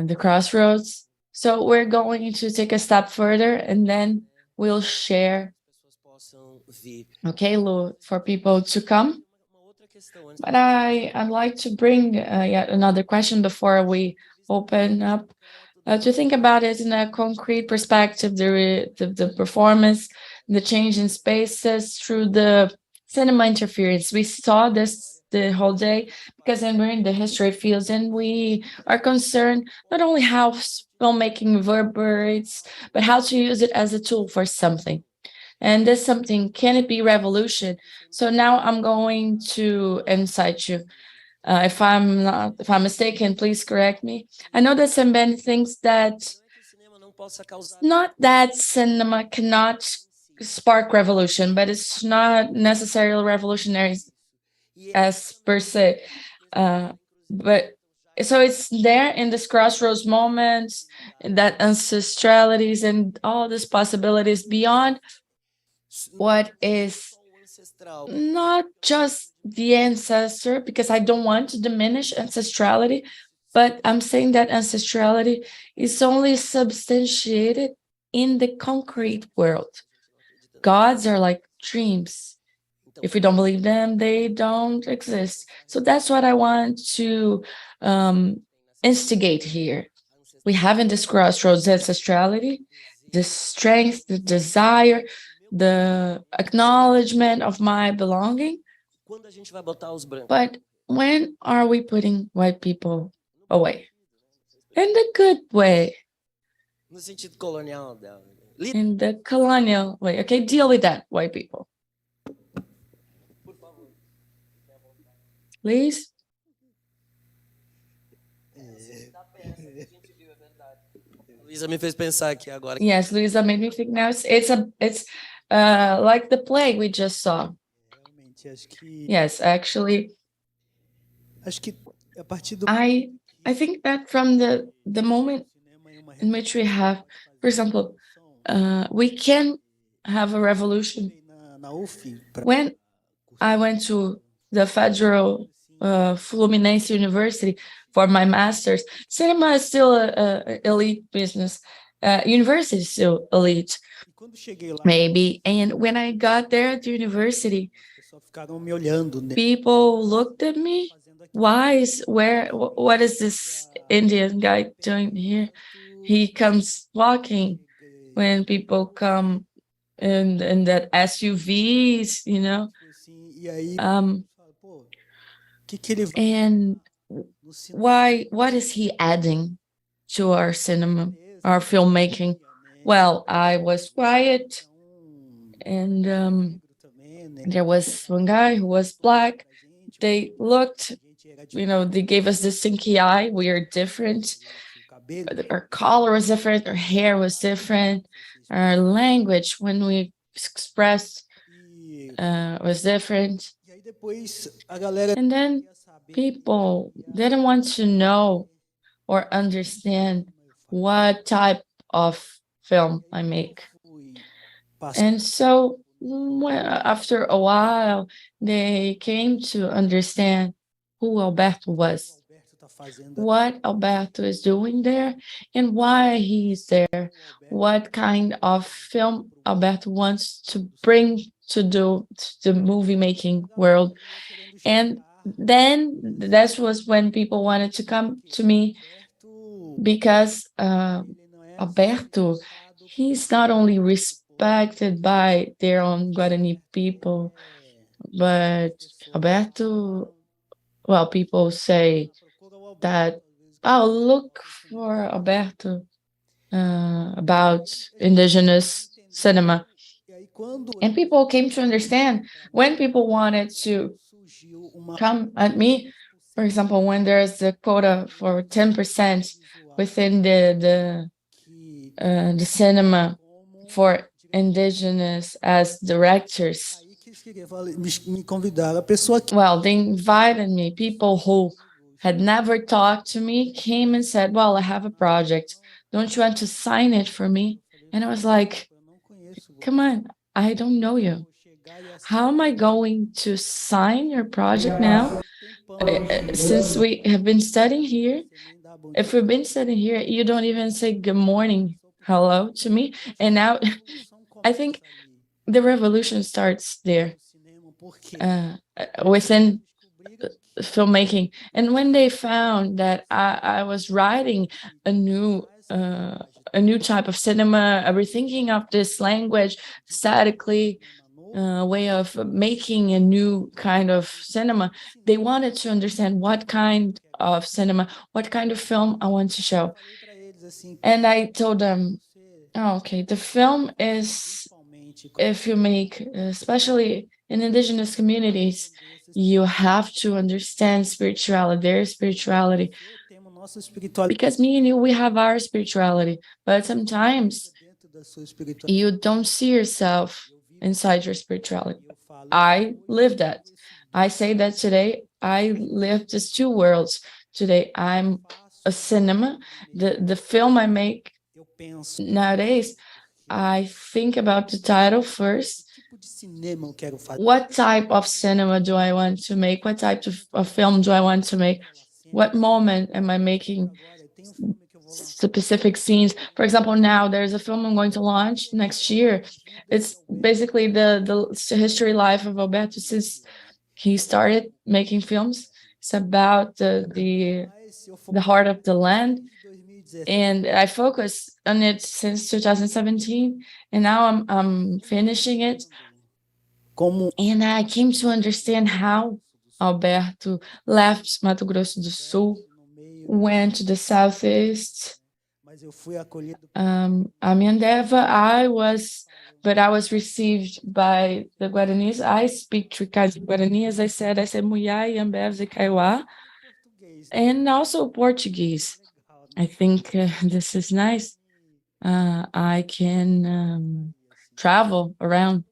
the Crossroads. So we're going to take a step further, and then we'll share. Okay, Lu, for people to come. But I'd like to bring yet another question before we open up, to think about it in a concrete perspective, the performance, the change in spaces through the cinema interference. We saw this the whole day because we're in the history fields, and we are concerned not only how filmmaking reverberates, but how to use it as a tool for something. And this something, can it be revolution? So now I'm going to incite you. If I'm mistaken, please correct me. I know that Sembène thinks that not that cinema cannot spark revolution, but it's not necessarily revolutionary as per se. But so it's there in this crossroads moments, that ancestralities and all these possibilities beyond what is not just the ancestor, because I don't want to diminish ancestrality, but I'm saying that ancestrality is only substantiated in the concrete world. Gods are like dreams. If we don't believe them, they don't exist. So that's what I want to instigate here. We have in this crossroads ancestrality, the strength, the desire, the acknowledgement of my belonging. But when are we putting white people away? In the good way. In the colonial way. Okay, deal with that, white people. please. Luísa me fez pensar aqui agora. Yes, Luisa made me think now it's like the play we just saw. Realmente, acho que Yes, actually, a partir do I think that from the moment in which we have, for example, we can have a revolution. na UF, When I went to the Federal Fluminense University for my master's, cinema is still a elite business. University is still elite, quando cheguei lá, maybe. And when I got there at the university, o pessoal ficaram me olhando, né? people looked at me. What is this Indian guy doing here? He comes walking when people come in that SUVs, you know. Assim, e aí, pô, que ele vai And no cinema? what is he adding to our cinema, our filmmaking? Well, I was quiet, and Também, né? there was one guy who was black. They looked, you know, they gave us the stinky eye. We are different. Our color was different. Our hair was different. Our language, when we expressed, was different. E aí depois a galera And then queria saber people didn't want to know or understand what type of film I make. fui passar And so after a while, they came to understand who Alberto was, Alberto tá fazendo what Alberto is doing there, and why he's there, what kind of film Alberto wants to bring to the movie making world. And then that was when people wanted to come to me, because Alberto, he's not only respected by their own Guarani people, but Alberto, well, people say that, oh, look for Alberto about indigenous cinema. E aí quando And people came to understand when people wanted to surgiu uma come at me, for example, when there's a quota for 10% within the cinema for indigenous as directors. aí que eles queriam me convidaram, a pessoa que Well, they invited me. People who had never talked to me came and said, well, I have a project. Don't you want to sign it for me? And I was like, eu não conheço, come on, I don't know you. vou chegar e assim, How am I going to sign your project now? Since we have been studying here, nem dá bom if we've been studying here, you don't even say good morning, hello to me. And now I think the revolution starts there cinema, porque within filmmaking. And when they found that I was writing a new type of cinema, rethinking of this language, statically, way of making a new kind of cinema, they wanted to understand what kind of cinema, what kind of film I want to show. para eles assim, And I told them, oh, okay, the film is, principalmente if you make, especially in indigenous communities, you have to understand spirituality, their spirituality, temos nossa espiritualidade because me and you, we have our spirituality, but sometimes dentro da sua espiritualidade. you don't see yourself inside your spirituality. Eu falo, I live that. I say that today, I live these two worlds. Today, I'm a cinema. The film I make eu penso, nowadays, I think about the title first. que tipo de cinema eu quero fazer? What type of cinema do I want to make? What type of film do I want to make? What moment am I making Agora, tem filme que eu vou lançar, specific scenes? For example, now there's a film I'm going to launch next year. It's basically the history life of Alberto since he started making films. It's about the mas se eu for heart of the land. em 2017, And I focused on it since 2017, and now I'm finishing it. como And I came to understand how Alberto left Mato Grosso do Sul, no meio, went to the southeast, Nhandewa, I was received by the Guaranis. I speak three kinds of Guarani, as I said Muiai, Ambevs, and Kaiowá, and also Portuguese. I think this is nice. I can travel around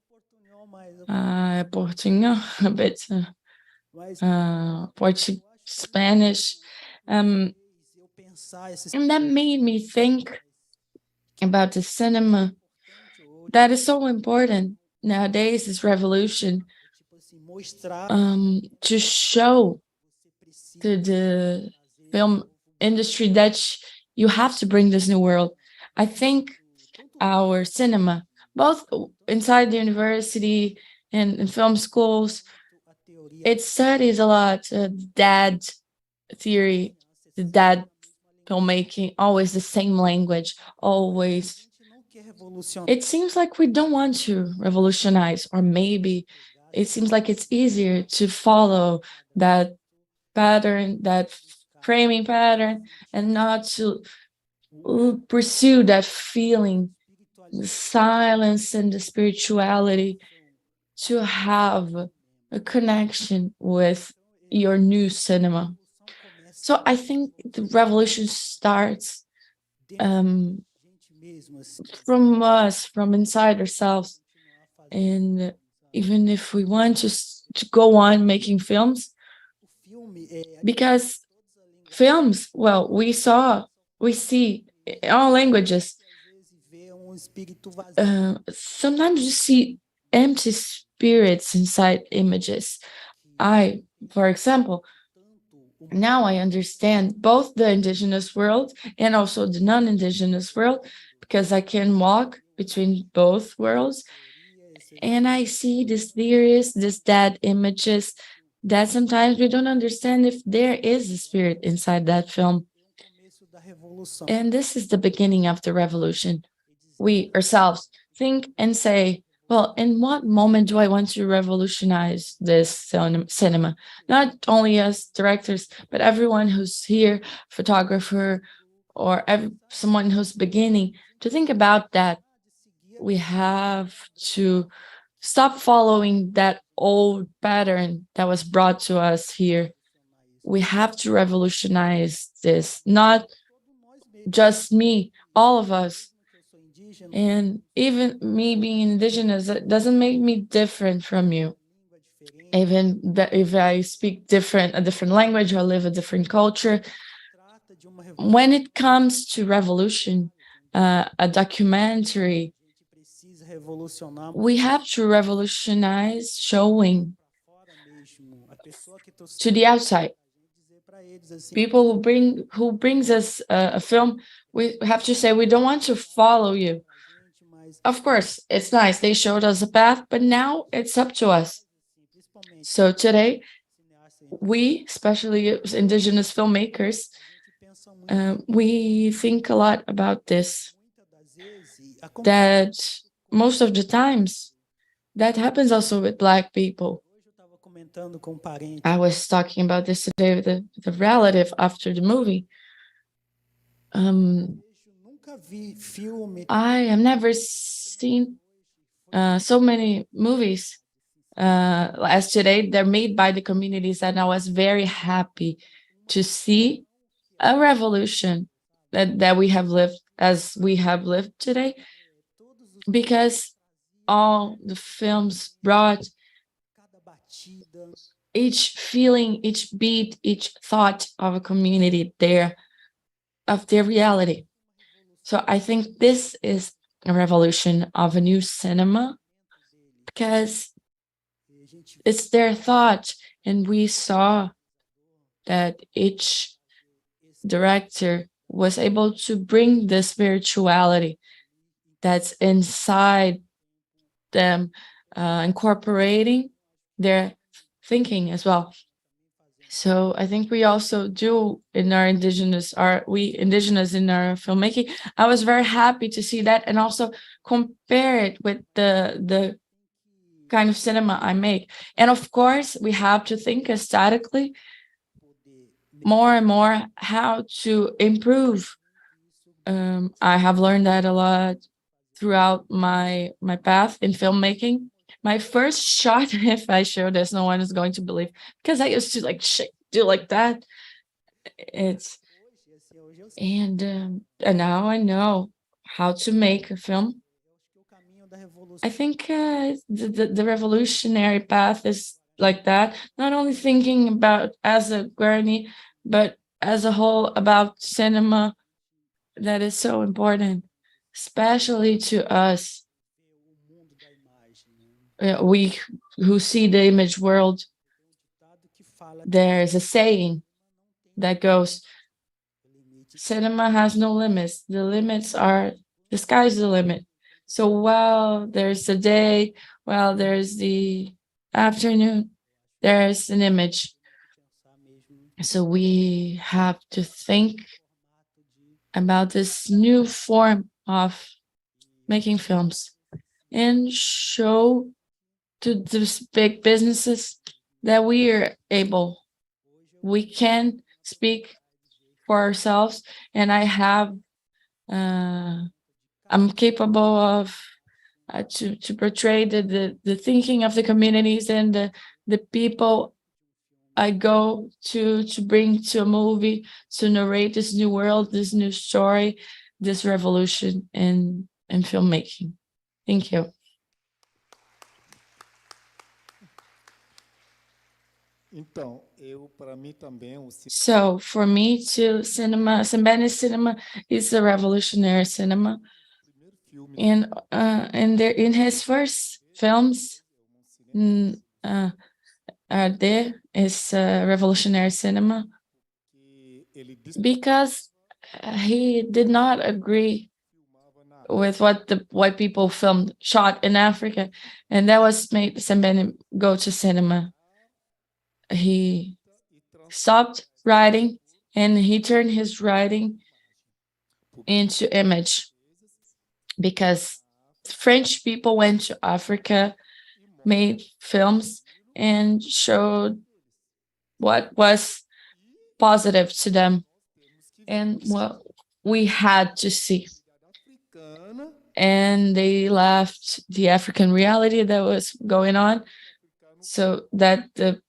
Portugal, a bit Portuguese, Spanish, and that made me think about the cinema that is so important nowadays, this revolution, to show to the film industry that you have to bring this new world. I think our cinema, both inside the university and in film schools, it studies a lot dad theory, the dad filmmaking, always the same language, always. It seems like we don't want to revolutionize, or maybe it seems like it's easier to follow that pattern, that framing pattern, and not to pursue that feeling, the silence and the spirituality, to have a connection with your new cinema. So I think the revolution starts from us, from inside ourselves. And even if we want to go on making films, because films, well, we see in all languages, sometimes you see empty spirits inside images. For example, now I understand both the indigenous world and also the non-indigenous world, because I can walk between both worlds, and I see these theories, these dead images, that sometimes we don't understand if there is a spirit inside that film. And this is the beginning of the revolution. We ourselves think and say, well, in what moment do I want to revolutionize this cinema? Not only us directors, but everyone who's here, photographer, or someone who's beginning to think about that. We have to stop following that old pattern that was brought to us here. We have to revolutionize this, not just me, all of us. And even me being indigenous, it doesn't make me different from you. Even if I speak a different language or live a different culture, when it comes to revolution, a documentary, we have to revolutionize showing to the outside. People who brings us a film, we have to say, we don't want to follow you. Of course, it's nice, they showed us a path, but now it's up to us. So today, we, especially indigenous filmmakers, we think a lot about this, that most of the times, that happens also with Black people. I was talking about this today with the relative after the movie. I have never seen so many movies as today. They're made by the communities, and I was very happy to see a revolution that we have lived as we have lived today, because all the films brought each feeling, each beat, each thought of a community there, of their reality. So I think this is a revolution of a new cinema, because it's their thought, and we saw that each director was able to bring the spirituality that's inside them, incorporating their thinking as well. So I think we also do in our indigenous in our filmmaking. I was very happy to see that, and also compare it with the kind of cinema I make. And of course, we have to think aesthetically more and more how to improve I have learned that a lot throughout my path in filmmaking. My first shot, if I show this, no one is going to believe, because I used to like do like that. It's and now I know how to make a film. I think the revolutionary path is like that. Not only thinking about as a Guarani, but as a whole about cinema, that is so important, especially to us. We who see the image world. There's a saying that goes, cinema has no limits. The limits are, the sky's the limit. So while there's the day, while there's the afternoon, there's an image. So we have to think about this new form of making films and show to these big businesses that we can speak for ourselves, and I'm capable of to portray the thinking of the communities and the people I go to bring to a movie, to narrate this new world, this new story, this revolution in filmmaking. Thank you. So for me too, Sembène cinema is a revolutionary cinema. And in his first films, there is revolutionary cinema, because he did not agree with what the white people shot in Africa, and that was made Sembène go to cinema. He stopped writing and he turned his writing into image, because French people went to Africa, made films, and showed what was positive to them and what we had to see. And they left the African reality that was going on, so that the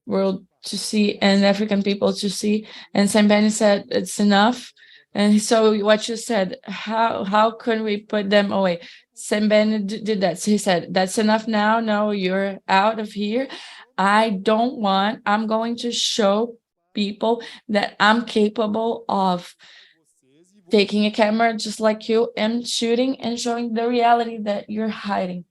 world to see and African people to see. And Sembène said, it's enough. And so what you said, how can we put them away? Sembène did that. So he said, that's enough now. No, you're out of here. I'm going to show people that I'm capable of taking a camera just like you and shooting and showing the reality that you're hiding.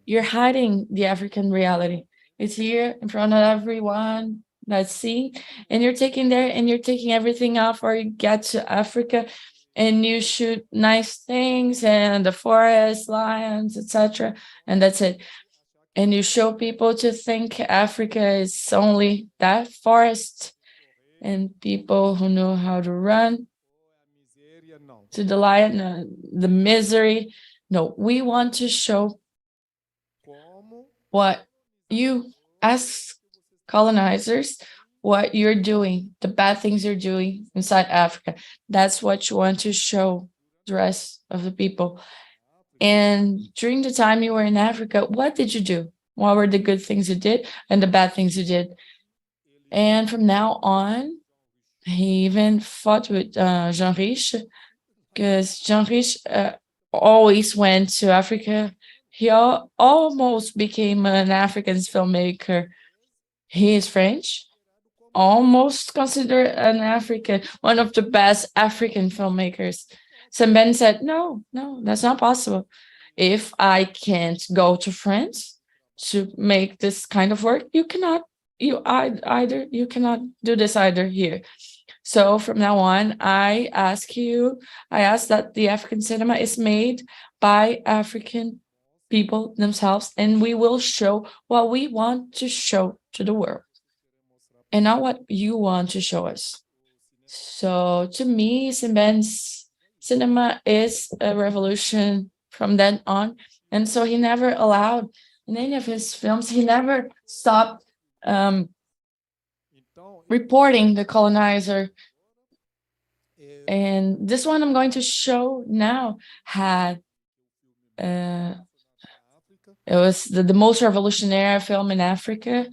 You're hiding the African reality. It's here in front of everyone that's seeing, and you're taking everything off, or you get to Africa and you shoot nice things and the forest, lions, etc. And that's it. And you show people to think Africa is only that forest and people who know how to run to the lion, the misery. No, we want to show what you, as colonizers, what you're doing, the bad things you're doing inside Africa. That's what you want to show the rest of the people. And during the time you were in Africa, what did you do? What were the good things you did and the bad things you did? And from now on, he even fought with Jean Rich, because Jean Rich always went to Africa. He almost became an African filmmaker. He is French, almost considered an African, one of the best African filmmakers. Sembène said, no, that's not possible. If I can't go to France to make this kind of work, you cannot do this either here. So from now on, I ask that the African cinema is made by African people themselves, and we will show what we want to show to the world and not what you want to show us. So to me, Sembène's cinema is a revolution from then on. And so he never allowed, in any of his films, he never stopped reporting the colonizer. And this one I'm going to show now had it was the most revolutionary film in Africa,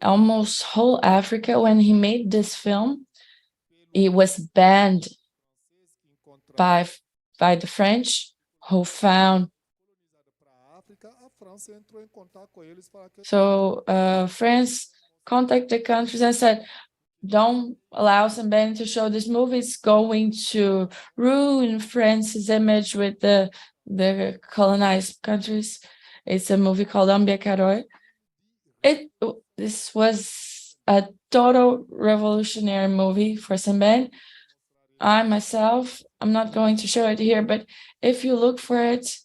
almost whole Africa. When he made this film, it was banned by the French, who found. So France contacted the countries and said, don't allow Sembène to show this movie. It's going to ruin France's image with the colonized countries. It's a movie called Ambiacaroy. This was a total revolutionary movie for Sembène. I myself, I'm not going to show it here, but if you look for it,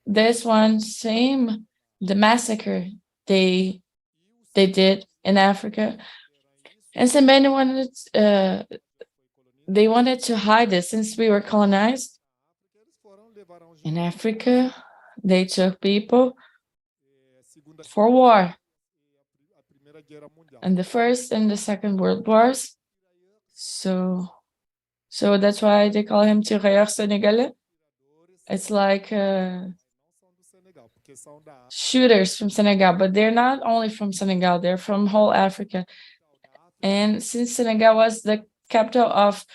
this one, same, the massacre they did in Africa. And Sembène they wanted to hide it since we were colonized in Africa. They took people for war, and the First and the Second World Wars. So that's why they call him Tireur Senegalais. It's like shooters from Senegal, but they're not only from Senegal, they're from whole Africa. And since Senegal was the capital of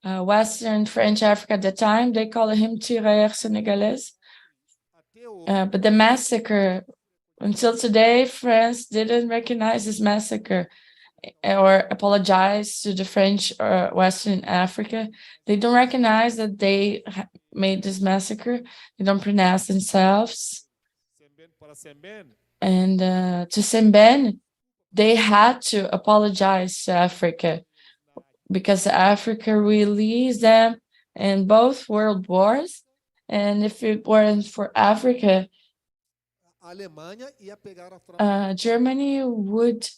Western French Africa at the time, they called him Tireur Senegalais. But the massacre, until today, France didn't recognize this massacre or apologize to the French or Western Africa. They don't recognize that they made this massacre. They don't pronounce themselves. And to Sembène, they had to apologize to Africa because Africa released them in both world wars. And if it weren't for Africa, Germany would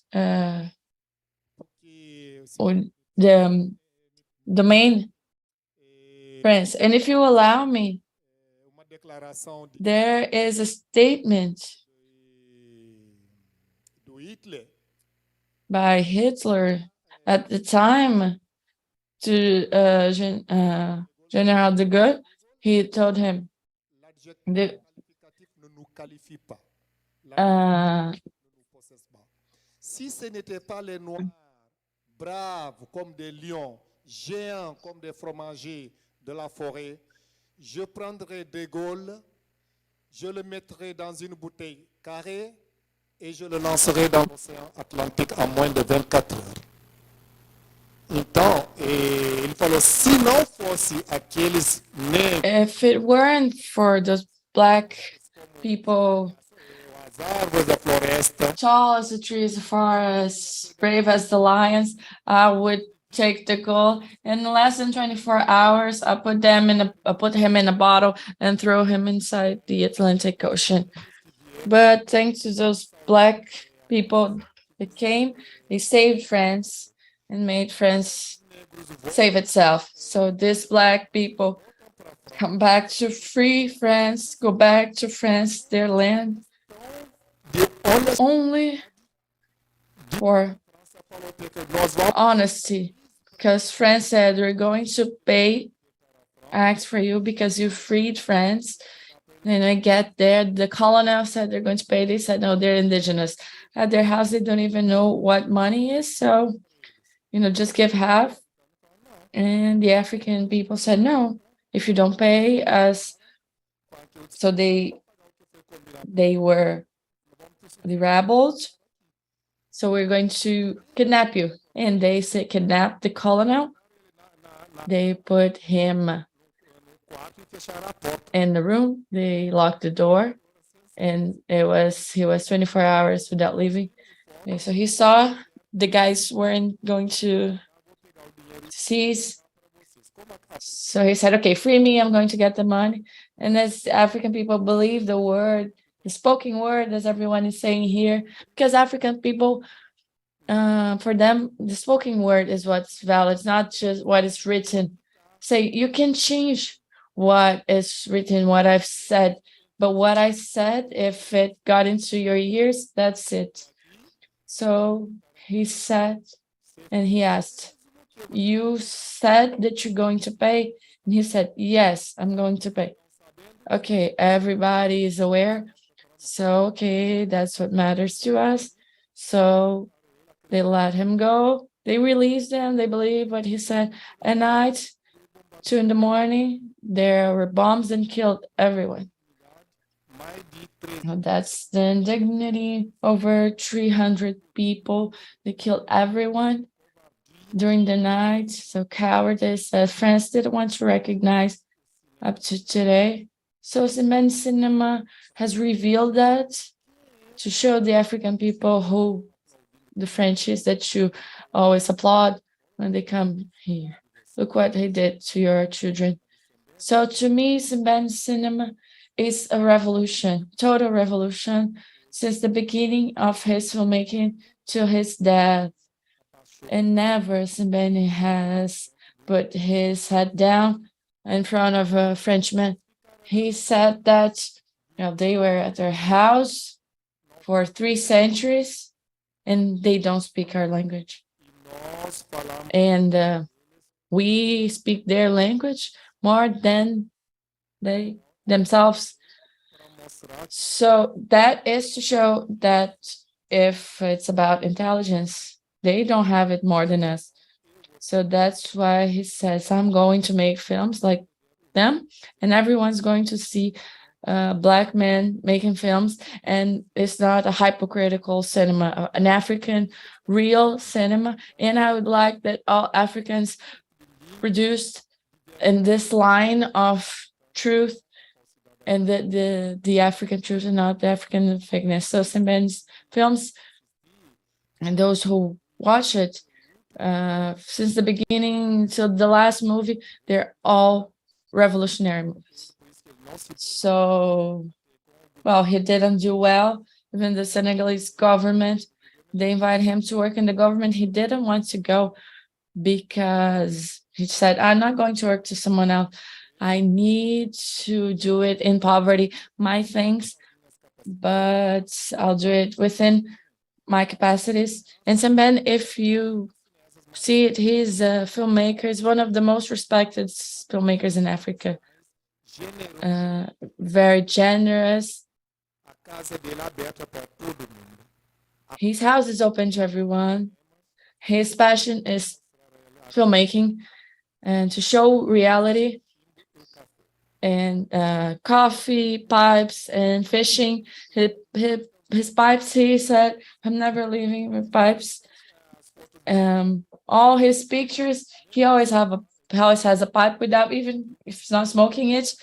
domain France. And if you allow me, there is a statement by Hitler at the time to General de Gaulle. He told him, si ce n'était pas les Noirs braves comme des lions, géants comme des fromagers de la forêt, je prendrais de Gaulle, je le mettrais dans une bouteille carrée et je le lancerai dans l'océan Atlantique en moins de 24 heures. Então, ele falou, se não fosse aqueles negros, if it weren't for those black people, tall as the trees, the forest, brave as the lions, I would take the goal. In less than 24 hours, I put him in a bottle and throw him inside the Atlantic Ocean. But thanks to those black people that came, they saved France and made France save itself. So these black people come back to free France, go back to France, their land, only for honesty. Because France said, we're going to pay acts for you because you freed France. And I get there, the colonel said they're going to pay. They said, no, they're indigenous. At their house, they don't even know what money is. So, just give half. And the African people said, no, if you don't pay us. So they were the rebels. So we're going to kidnap you. And they said, kidnap the colonel. They put him in the room. They locked the door. And he was 24 hours without leaving. And so he saw the guys weren't going to seize. So he said, okay, free me, I'm going to get the money. And as African people believe the word, the spoken word, as everyone is saying here, because African people, for them, the spoken word is what's valid. It's not just what is written. Say, you can change what is written, what I've said, but what I said, if it got into your ears, that's it. So he said, and he asked, you said that you're going to pay? And he said, yes, I'm going to pay. Okay, everybody is aware. So, okay, that's what matters to us. So they let him go. They released him. They believe what he said. At night, 2 in the morning, there were bombs and killed everyone. That's the indignity. Over 300 people. They killed everyone during the night. So cowardice that France didn't want to recognize up to today. So Sembène cinema has revealed that to show the African people who the French is, that you always applaud when they come here. Look what he did to your children. So to me, Sembène cinema is a revolution, total revolution, since the beginning of his filmmaking to his death. And never Sembène has put his head down in front of a Frenchman. He said that they were at their house for 3 centuries and they don't speak our language. And we speak their language more than they themselves. So that is to show that if it's about intelligence, they don't have it more than us. So that's why he says, I'm going to make films like them, and everyone's going to see Black men making films. And it's not a hypocritical cinema, an African real cinema. And I would like that all Africans produced in this line of truth, and the African truth and not the African fakeness. So Sembène's films, and those who watch it since the beginning till the last movie, they're all revolutionary movies. So, well, he didn't do well. Even the Senegalese government, they invited him to work in the government. He didn't want to go because he said, I'm not going to work to someone else. I need to do it in poverty, my things, but I'll do it within my capacities. And Sembène, if you see it, he's a filmmaker. He's one of the most respected filmmakers in Africa. Very generous. His house is open to everyone. His passion is filmmaking and to show reality, and coffee, pipes, and fishing. His pipes, he said, I'm never leaving with pipes. All his pictures, he always has a pipe without, even if he's not smoking it,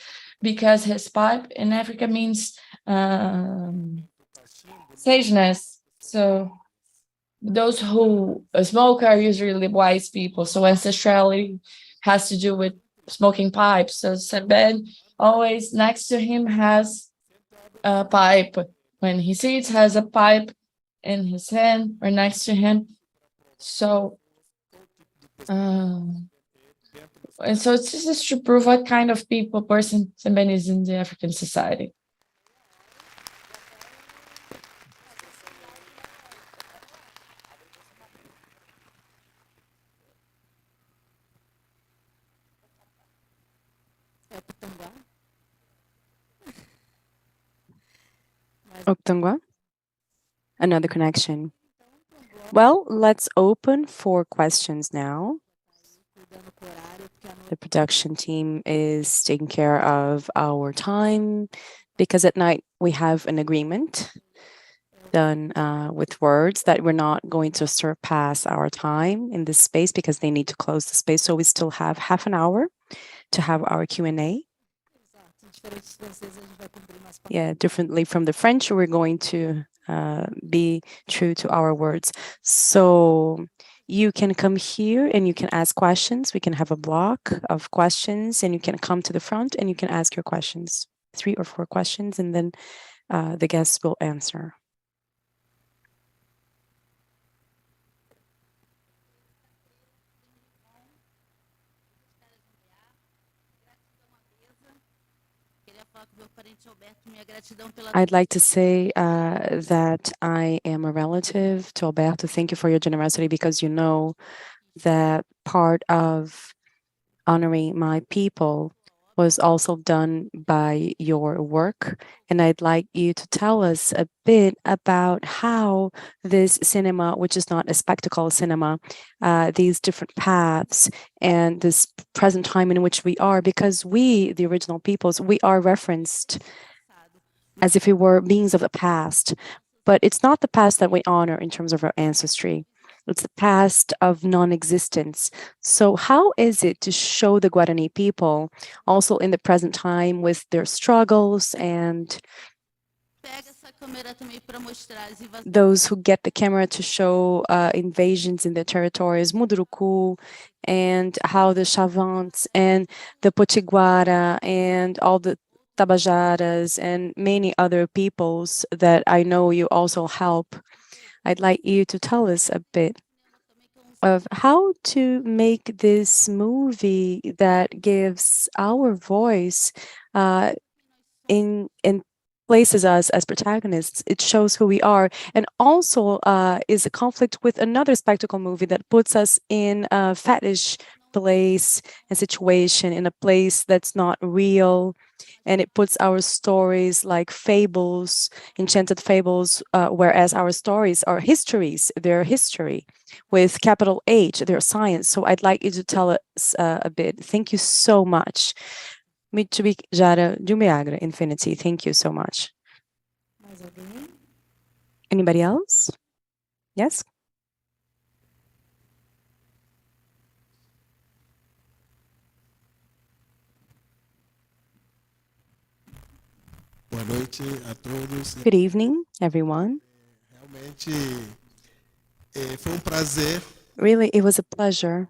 because his pipe in Africa means sageness. So those who smoke are usually wise people. So ancestrality has to do with smoking pipes. So Sembène always next to him has a pipe. When he sits, has a pipe in his hand or next to him. So and so it's just to prove what kind of person Sembène is in the African society. Octangua? Another connection. Well, let's open for questions now. The production team is taking care of our time because at night we have an agreement done with words that we're not going to surpass our time in this space because they need to close the space. So we still have half an hour to have our Q&A. Yeah, differently from the French, we're going to be true to our words. So you can come here and you can ask questions. We can have a block of questions and you can come to the front and you can ask your questions, 3 or 4 questions, and then the guests will answer. I'd like to say that I am a relative to Alberto. Thank you for your generosity because you know that part of honoring my people was also done by your work. And I'd like you to tell us a bit about how this cinema, which is not a spectacle cinema, these different paths and this present time in which we are, because we, the original peoples, we are referenced as if we were beings of the past. But it's not the past that we honor in terms of our ancestry. It's the past of non-existence. So how is it to show the Guarani people also in the present time with their struggles and those who get the camera to show invasions in their territories, Muduruku, and how the Chavantes and the Potiguara and all the Tabajaras and many other peoples that I know you also help. I'd like you to tell us a bit of how to make this movie that gives our voice in places us as protagonists. It shows who we are, and also is a conflict with another spectacle movie that puts us in a fetish place and situation, in a place that's not real, and it puts our stories like fables, enchanted fables, whereas our stories are histories. They're history with capital H. They're science. So I'd like you to tell us a bit. Thank you so much. Mitsubishi Jara Jumiagra Infinity. Thank you so much. Anybody else? Yes? Boa noite a todos. Good evening, everyone. Realmente foi prazer. Really, it was a pleasure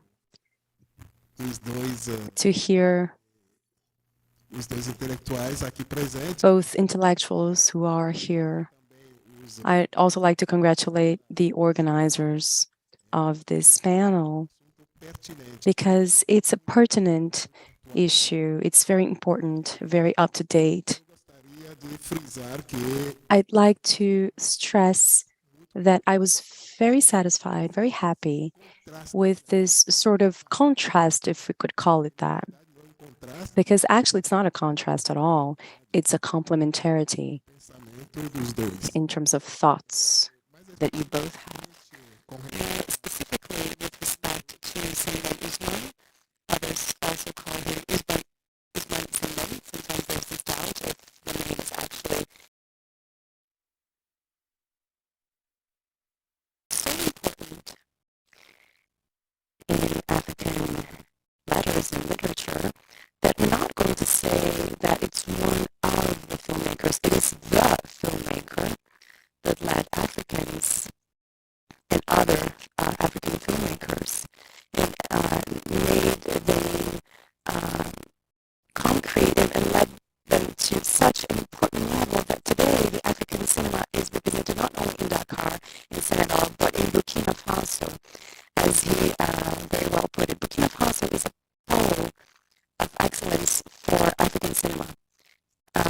Os dois to hear intelectuais aqui presentes. both intellectuals who are here. I'd also like to congratulate the organizers of this panel because it's a pertinent issue. It's very important, very up to date. I'd like to stress that I was very satisfied, very happy with this sort of contrast, if we could call it that. Because actually, it's not a contrast at all. It's a complementarity in terms of thoughts that you both have. Specifically with respect to Sembène Ousmane, others also call him Ousmane Sembène. Sometimes there's this doubt if the name is actually so important in African letters and literature that we're not going to say that it's one of the filmmakers. It is the filmmaker that led Africans and other African filmmakers and made them concrete and led them to such an important level that today the African cinema is represented not only in Dakar, in Senegal, but in Burkina Faso. As he very well put it, Burkina Faso is a pole of excellence for African cinema.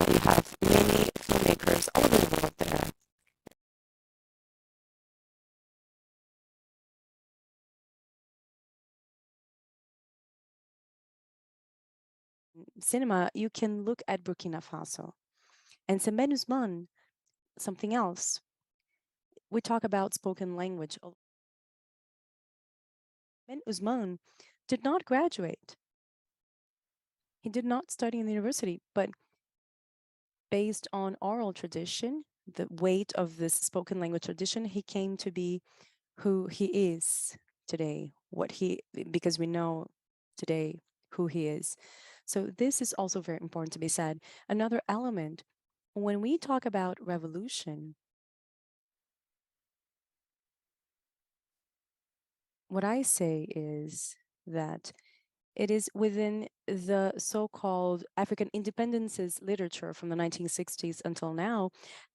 We have many filmmakers all over the world there. Cinema, you can look at Burkina Faso. And Sembène Ousmane, something else. We talk about spoken language. Sembène Ousmane did not graduate. He did not study in the university, but based on oral tradition, the weight of this spoken language tradition, he came to be who he is today, because we know today who he is. So this is also very important to be said. Another element, when we talk about revolution, what I say is that it is within the so-called African independences literature from the 1960s until now.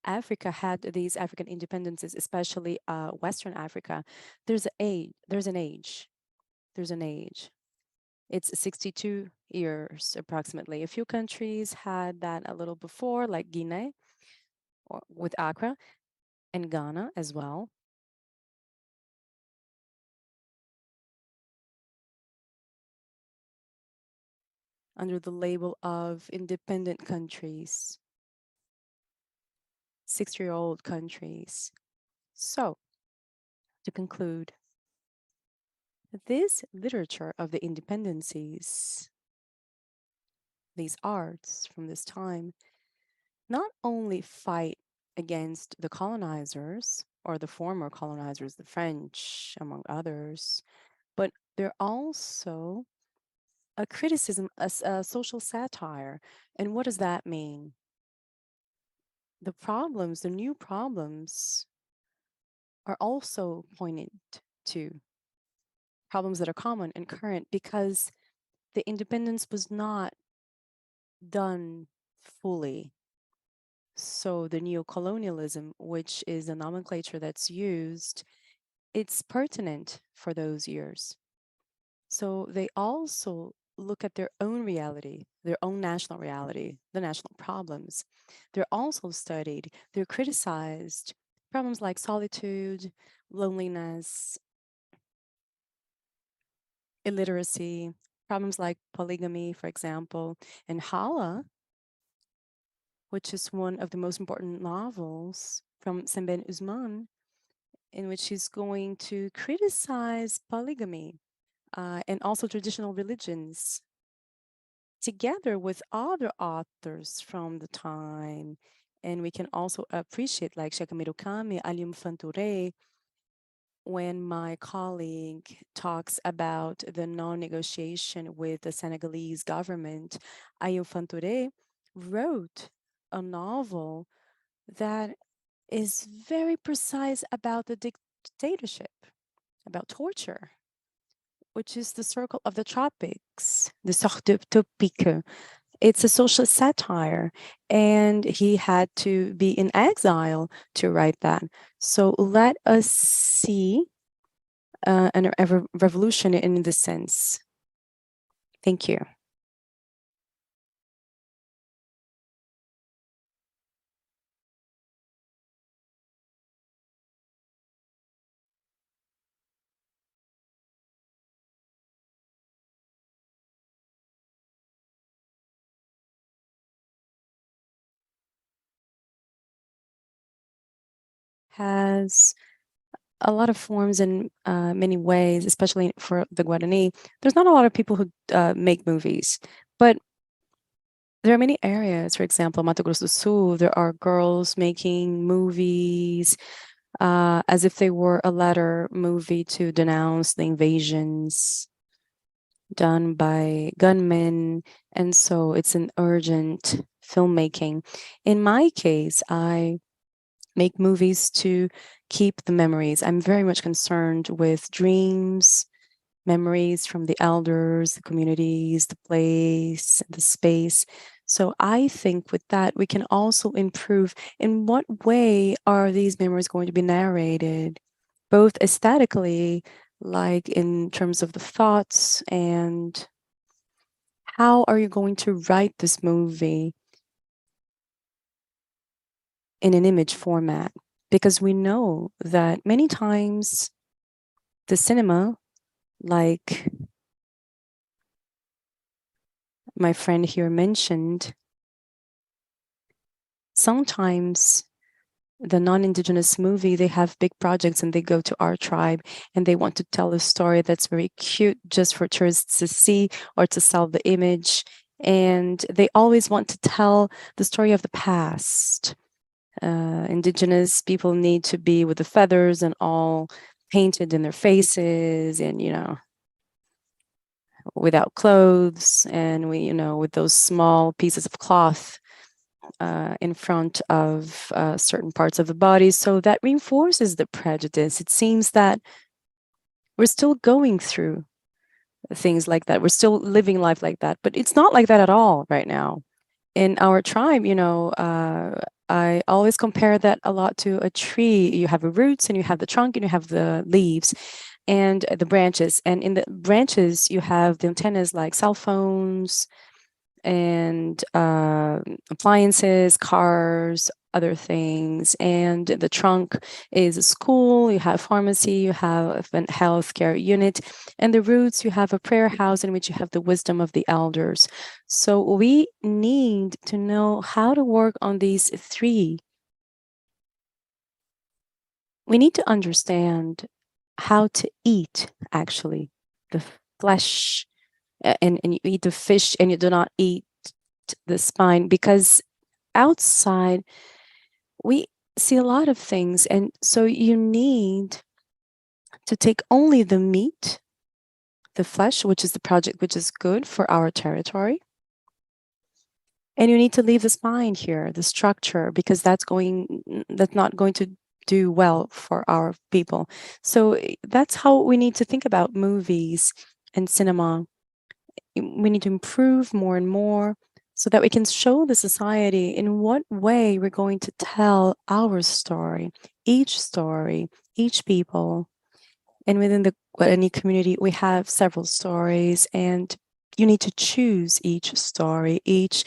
Africa had these African independences, especially Western Africa. There's an age. It's 62 years approximately. A few countries had that a little before, like Guinea, or with Accra, and Ghana as well. under the label of independent countries, 60-year-old countries. So, to conclude, this literature of the independencies, these arts from this time, not only fight against the colonizers or the former colonizers, the French, among others, but they're also a criticism, a social satire. And what does that mean? The problems, the new problems, are also pointed to problems that are common and current because the independence was not done fully. So the neocolonialism, which is a nomenclature that's used, it's pertinent for those years. So they also look at their own reality, their own national reality, the national problems. They're also studied, they're criticized. Problems like solitude, loneliness, illiteracy, problems like polygamy, for example, and Hala, which is one of the most important novels from Sembène Ousmane, in which he's going to criticize polygamy and also traditional religions, together with other authors from the time. And we can also appreciate like Shakamiru Kami, Alium Fanture, when my colleague talks about the non-negotiation with the Senegalese government. Alium Fanture wrote a novel that is very precise about the dictatorship, about torture, which is the circle of the tropics, the sorte topique. It's a social satire, and he had to be in exile to write that. So let us see a revolution in this sense. Thank you. Has a lot of forms in many ways, especially for the Guarani. There's not a lot of people who make movies, but there are many areas. For example, Mato Grosso do Sul, there are girls making movies as if they were a letter movie to denounce the invasions done by gunmen. And so it's an urgent filmmaking. In my case, I make movies to keep the memories. I'm very much concerned with dreams, memories from the elders, the communities, the place, the space. So I think with that, we can also improve in what way are these memories going to be narrated, both aesthetically, like in terms of the thoughts, and how are you going to write this movie in an image format? Because we know that many times the cinema, like my friend here mentioned, sometimes the non-Indigenous movie, they have big projects and they go to our tribe and they want to tell a story that's very cute just for tourists to see or to sell the image. And they always want to tell the story of the past. Indigenous people need to be with the feathers and all painted in their faces and, without clothes and with those small pieces of cloth in front of certain parts of the body. So that reinforces the prejudice. It seems that we're still going through things like that. We're still living life like that, but it's not like that at all right now. In our tribe, I always compare that a lot to a tree. You have the roots and you have the trunk and you have the leaves and the branches. And in the branches, you have the antennas like cell phones and appliances, cars, other things. And the trunk is a school, you have pharmacy, you have a healthcare unit, and the roots, you have a prayer house in which you have the wisdom of the elders. So we need to know how to work on these three. We need to understand how to eat, actually, the flesh, and you eat the fish and you do not eat the spine, because outside we see a lot of things, and so you need to take only the meat, the flesh, which is the project which is good for our territory, and you need to leave the spine here, the structure, because that's not going to do well for our people. So that's how we need to think about movies and cinema. We need to improve more and more so that we can show the society in what way we're going to tell our story, each people. And within the Guarani community, we have several stories, and you need to choose each story, each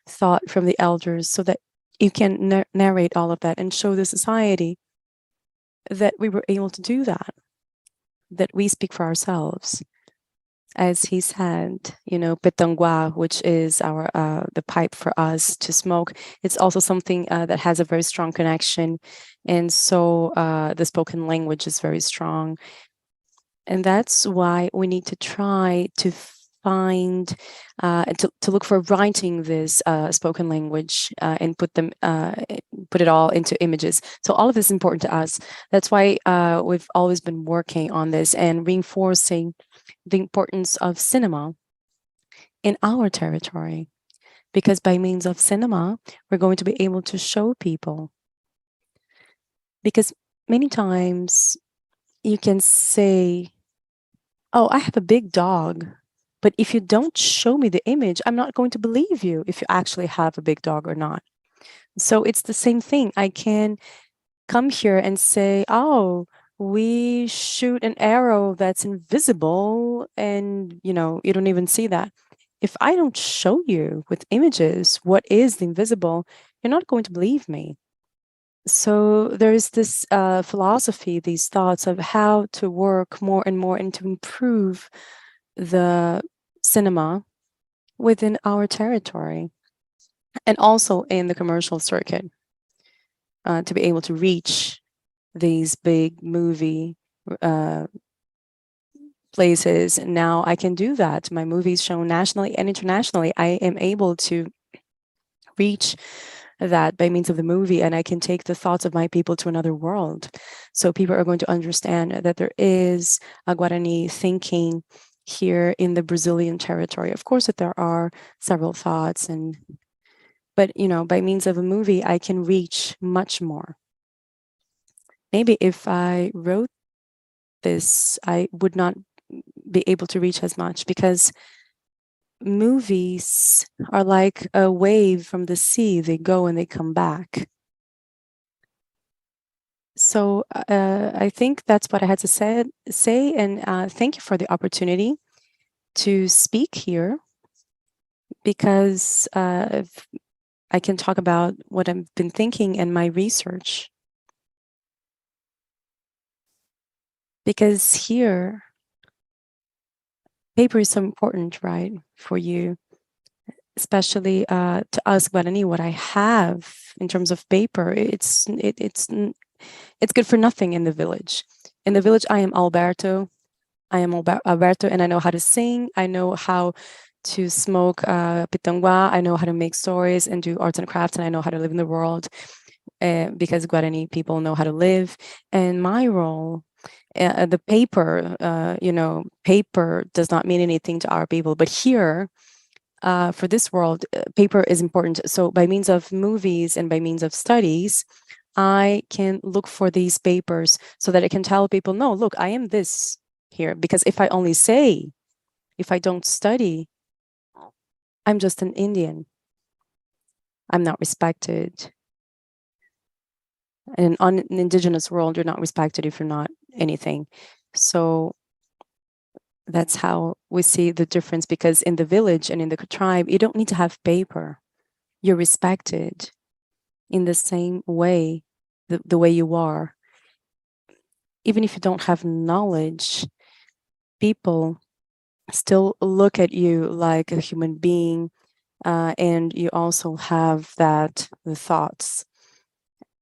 thought from the elders, so that you can narrate all of that and show the society that we were able to do that we speak for ourselves. As he said, petangua, which is our the pipe for us to smoke, it's also something that has a very strong connection, and so the spoken language is very strong, and that's why we need to try to find to look for writing this spoken language and put it all into images. So all of this is important to us. That's why we've always been working on this and reinforcing the importance of cinema in our territory, because by means of cinema, we're going to be able to show people. Because many times you can say, oh, I have a big dog, but if you don't show me the image, I'm not going to believe you if you actually have a big dog or not. So it's the same thing. I can come here and say, oh, we shoot an arrow that's invisible, and you don't even see that. If I don't show you with images what is the invisible, you're not going to believe me. So there is this philosophy, these thoughts of how to work more and more and to improve the cinema within our territory, and also in the commercial circuit, to be able to reach these big movie places. Now I can do that. My movies shown nationally and internationally. I am able to reach that by means of the movie, and I can take the thoughts of my people to another world. So people are going to understand that there is a Guarani thinking here in the Brazilian territory. Of course, that there are several thoughts, but by means of a movie, I can reach much more. Maybe if I wrote this, I would not be able to reach as much, because movies are like a wave from the sea. They go and they come back. So I think that's what I had to say, and thank you for the opportunity to speak here, because I can talk about what I've been thinking and my research. Because here, paper is so important, right, for you, especially to us Guarani. What I have in terms of paper, it's good for nothing in the village. In the village, I am Alberto, and I know how to sing. I know how to smoke pitangua. I know how to make stories and do arts and crafts, and I know how to live in the world, because Guarani people know how to live. And my role, the paper, paper does not mean anything to our people, but here, for this world, paper is important. So by means of movies and by means of studies, I can look for these papers so that I can tell people, no, look, I am this here. Because if I only say, if I don't study, I'm just an Indian. I'm not respected. And on an indigenous world, you're not respected if you're not anything. So that's how we see the difference, because in the village and in the tribe, you don't need to have paper. You're respected. in the same way, the way you are. Even if you don't have knowledge, people still look at you like a human being, and you also have the thoughts.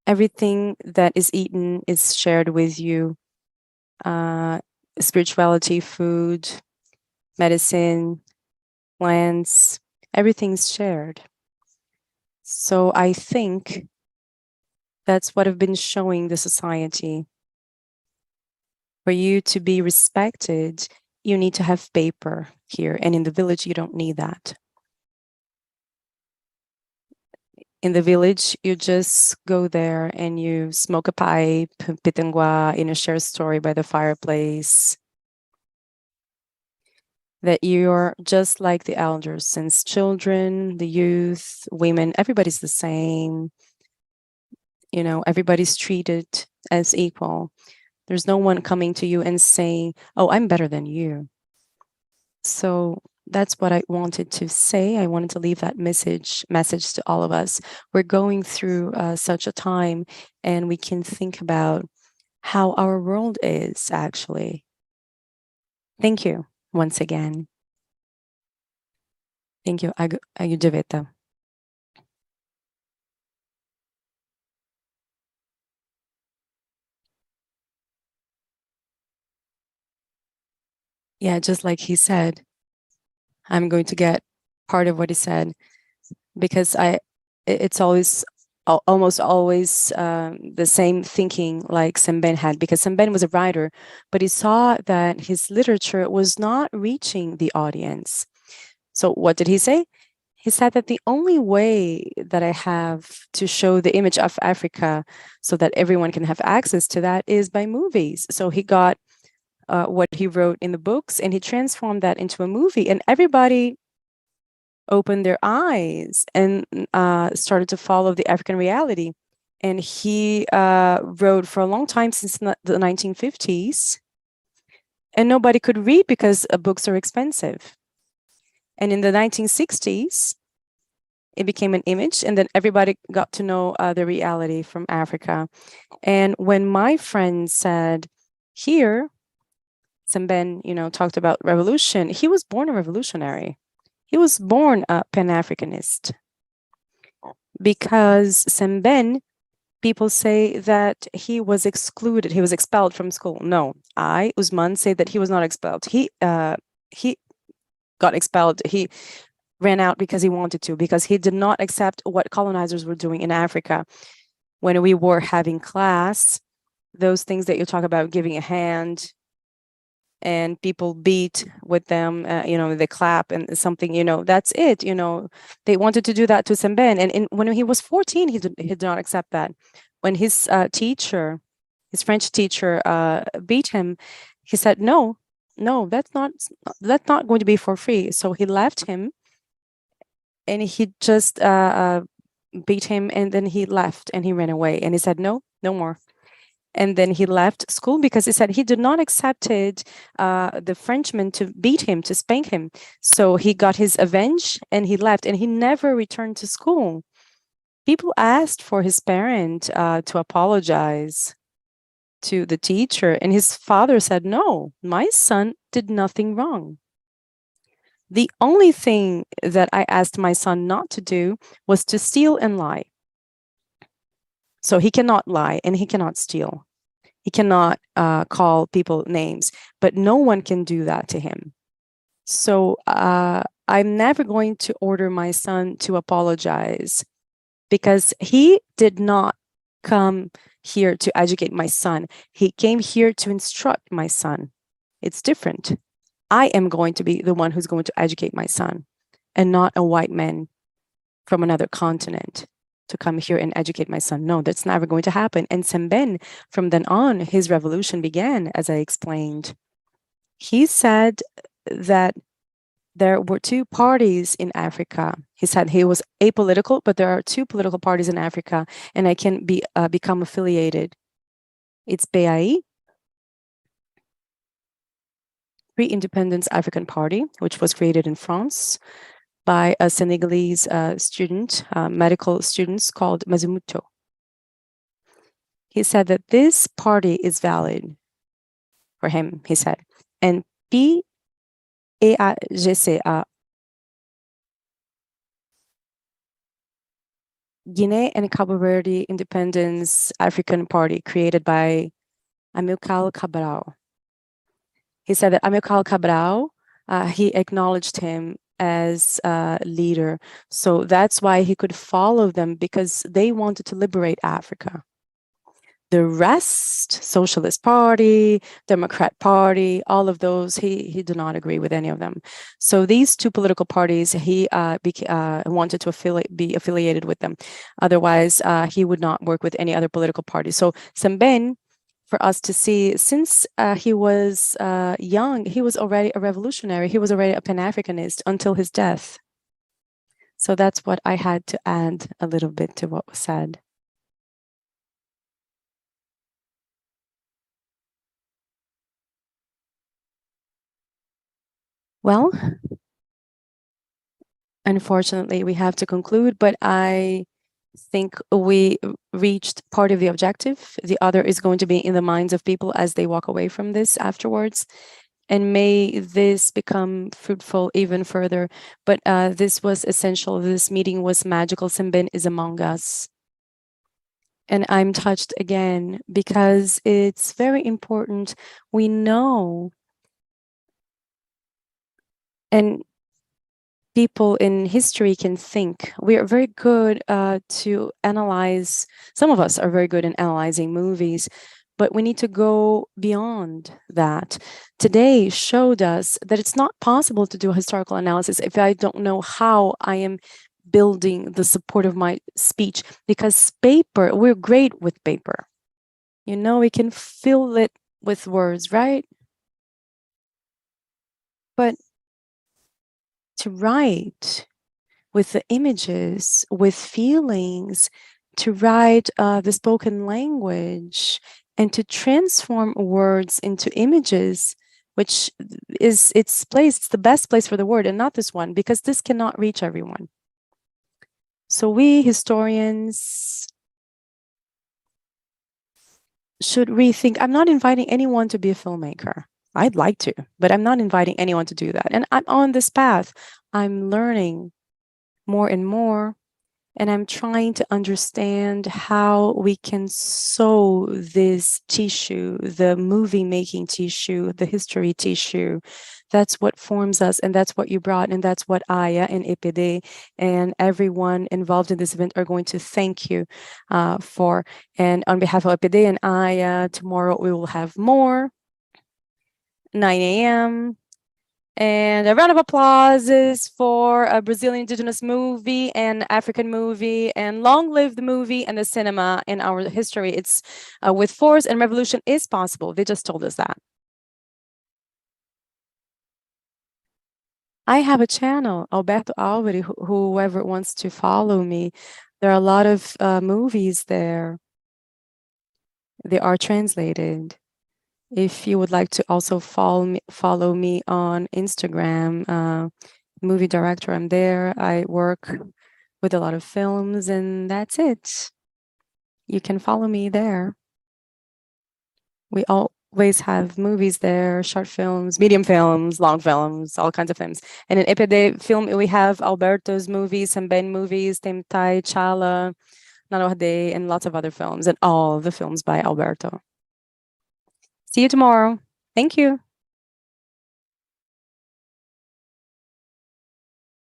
Everything that is eaten is shared with you. Spirituality, food, medicine, plants, everything's shared. So I think that's what I've been showing the society. For you to be respected, you need to have paper here. And in the village, you don't need that. In the village, you just go there and you smoke a pipe, pitangua, and you share a story by the fireplace. That you're just like the elders, since children, the youth, women, everybody's the same. You know, everybody's treated as equal. There's no one coming to you and saying, oh, I'm better than you. So that's what I wanted to say. I wanted to leave that message to all of us. We're going through such a time, and we can think about how our world is actually. Thank you once again. Thank you, Ayudjiveta. Yeah, just like he said, I'm going to get part of what he said, because it's almost always the same thinking like Sembène had, because Sembène was a writer, but he saw that his literature was not reaching the audience. So what did he say? He said that the only way that I have to show the image of Africa so that everyone can have access to that is by movies. So he got what he wrote in the books and he transformed that into a movie, and everybody opened their eyes and started to follow the African reality. And he wrote for a long time, since the 1950s, and nobody could read because books are expensive. And in the 1960s, it became an image, and then everybody got to know the reality from Africa. And when my friend said, here, Sembène, talked about revolution, he was born a revolutionary. He was born a Pan-Africanist. Because Sembène, people say that he was excluded, he was expelled from school. No, Ousmane, say that he was not expelled. He got expelled. He ran out because he wanted to, because he did not accept what colonizers were doing in Africa. When we were having class, those things that you talk about, giving a hand, and people beat with them, they clap and something, that's it. They wanted to do that to Sembène. And when he was 14, he did not accept that. When his teacher, his French teacher, beat him, he said, no, that's not going to be for free. So he left him, and he just beat him, and then he left and he ran away, and he said, no more. And then he left school because he said he did not accepted the Frenchman to beat him, to spank him. So he got his revenge and he left, and he never returned to school. People asked for his parent to apologize to the teacher, and his father said, no, my son did nothing wrong. The only thing that I asked my son not to do was to steal and lie. So he cannot lie and he cannot steal. He cannot call people names, but no one can do that to him. So I'm never going to order my son to apologize, because he did not come here to educate my son. He came here to instruct my son. It's different. I am going to be the one who's going to educate my son, and not a white man from another continent to come here and educate my son. No, that's never going to happen. And Sembène, from then on, his revolution began, as I explained. He said that there were two parties in Africa. He said he was apolitical, but there are two political parties in Africa, and I can become affiliated. It's PAI, Pre-Independence African Party, which was created in France, by a Senegalese student, medical students called Mazimuto. He said that this party is valid for him, he said. And PAGCA, Guinea and Cabo Verde Independence African Party, created by Amilcar Cabral. He said that Amilcar Cabral, he acknowledged him as a leader. So that's why he could follow them, because they wanted to liberate Africa. The rest, Socialist Party, Democrat Party, all of those, he did not agree with any of them. So these two political parties, he wanted to be affiliated with them. Otherwise, he would not work with any other political party. So Sembène, for us to see, since he was young, he was already a revolutionary. He was already a Pan-Africanist until his death. So that's what I had to add a little bit to what was said. Well, unfortunately, we have to conclude, but I think we reached part of the objective. The other is going to be in the minds of people as they walk away from this afterwards. And may this become fruitful even further. But this was essential. This meeting was magical. Sembène is among us. And I'm touched again because it's very important. We know, and people in history can think. We are very good to analyze. Some of us are very good in analyzing movies, but we need to go beyond that. Today showed us that it's not possible to do a historical analysis if I don't know how I am building the support of my speech, because paper, we're great with paper. You know, we can fill it with words, right? But to write with the images, with feelings, to write the spoken language, and to transform words into images, which is its place, it's the best place for the word, and not this one, because this cannot reach everyone. So we historians should rethink. I'm not inviting anyone to be a filmmaker. I'd like to, but I'm not inviting anyone to do that. And I'm on this path. I'm learning more and more, and I'm trying to understand how we can sew this tissue, the movie-making tissue, the history tissue. That's what forms us, and that's what you brought, and that's what Aya and EPD and everyone involved in this event are going to thank you for. And on behalf of EPD and Aya, tomorrow we will have more, 9 a.m. And a round of applause for a Brazilian indigenous movie and African movie, and long live the movie and the cinema in our history. It's with force and revolution is possible. They just told us that. I have a channel, Alberto Alvares, whoever wants to follow me. There are a lot of movies there. They are translated. If you would like to also follow me on Instagram, movie director, I'm there. I work with a lot of films, and that's it. You can follow me there. We always have movies there, short films, medium films, long films, all kinds of films. And in EPD film, we have Alberto's movies, Sembène movies, Temtai, Chala, Nanorde, and lots of other films, and all the films by Alberto. See you tomorrow. Thank you.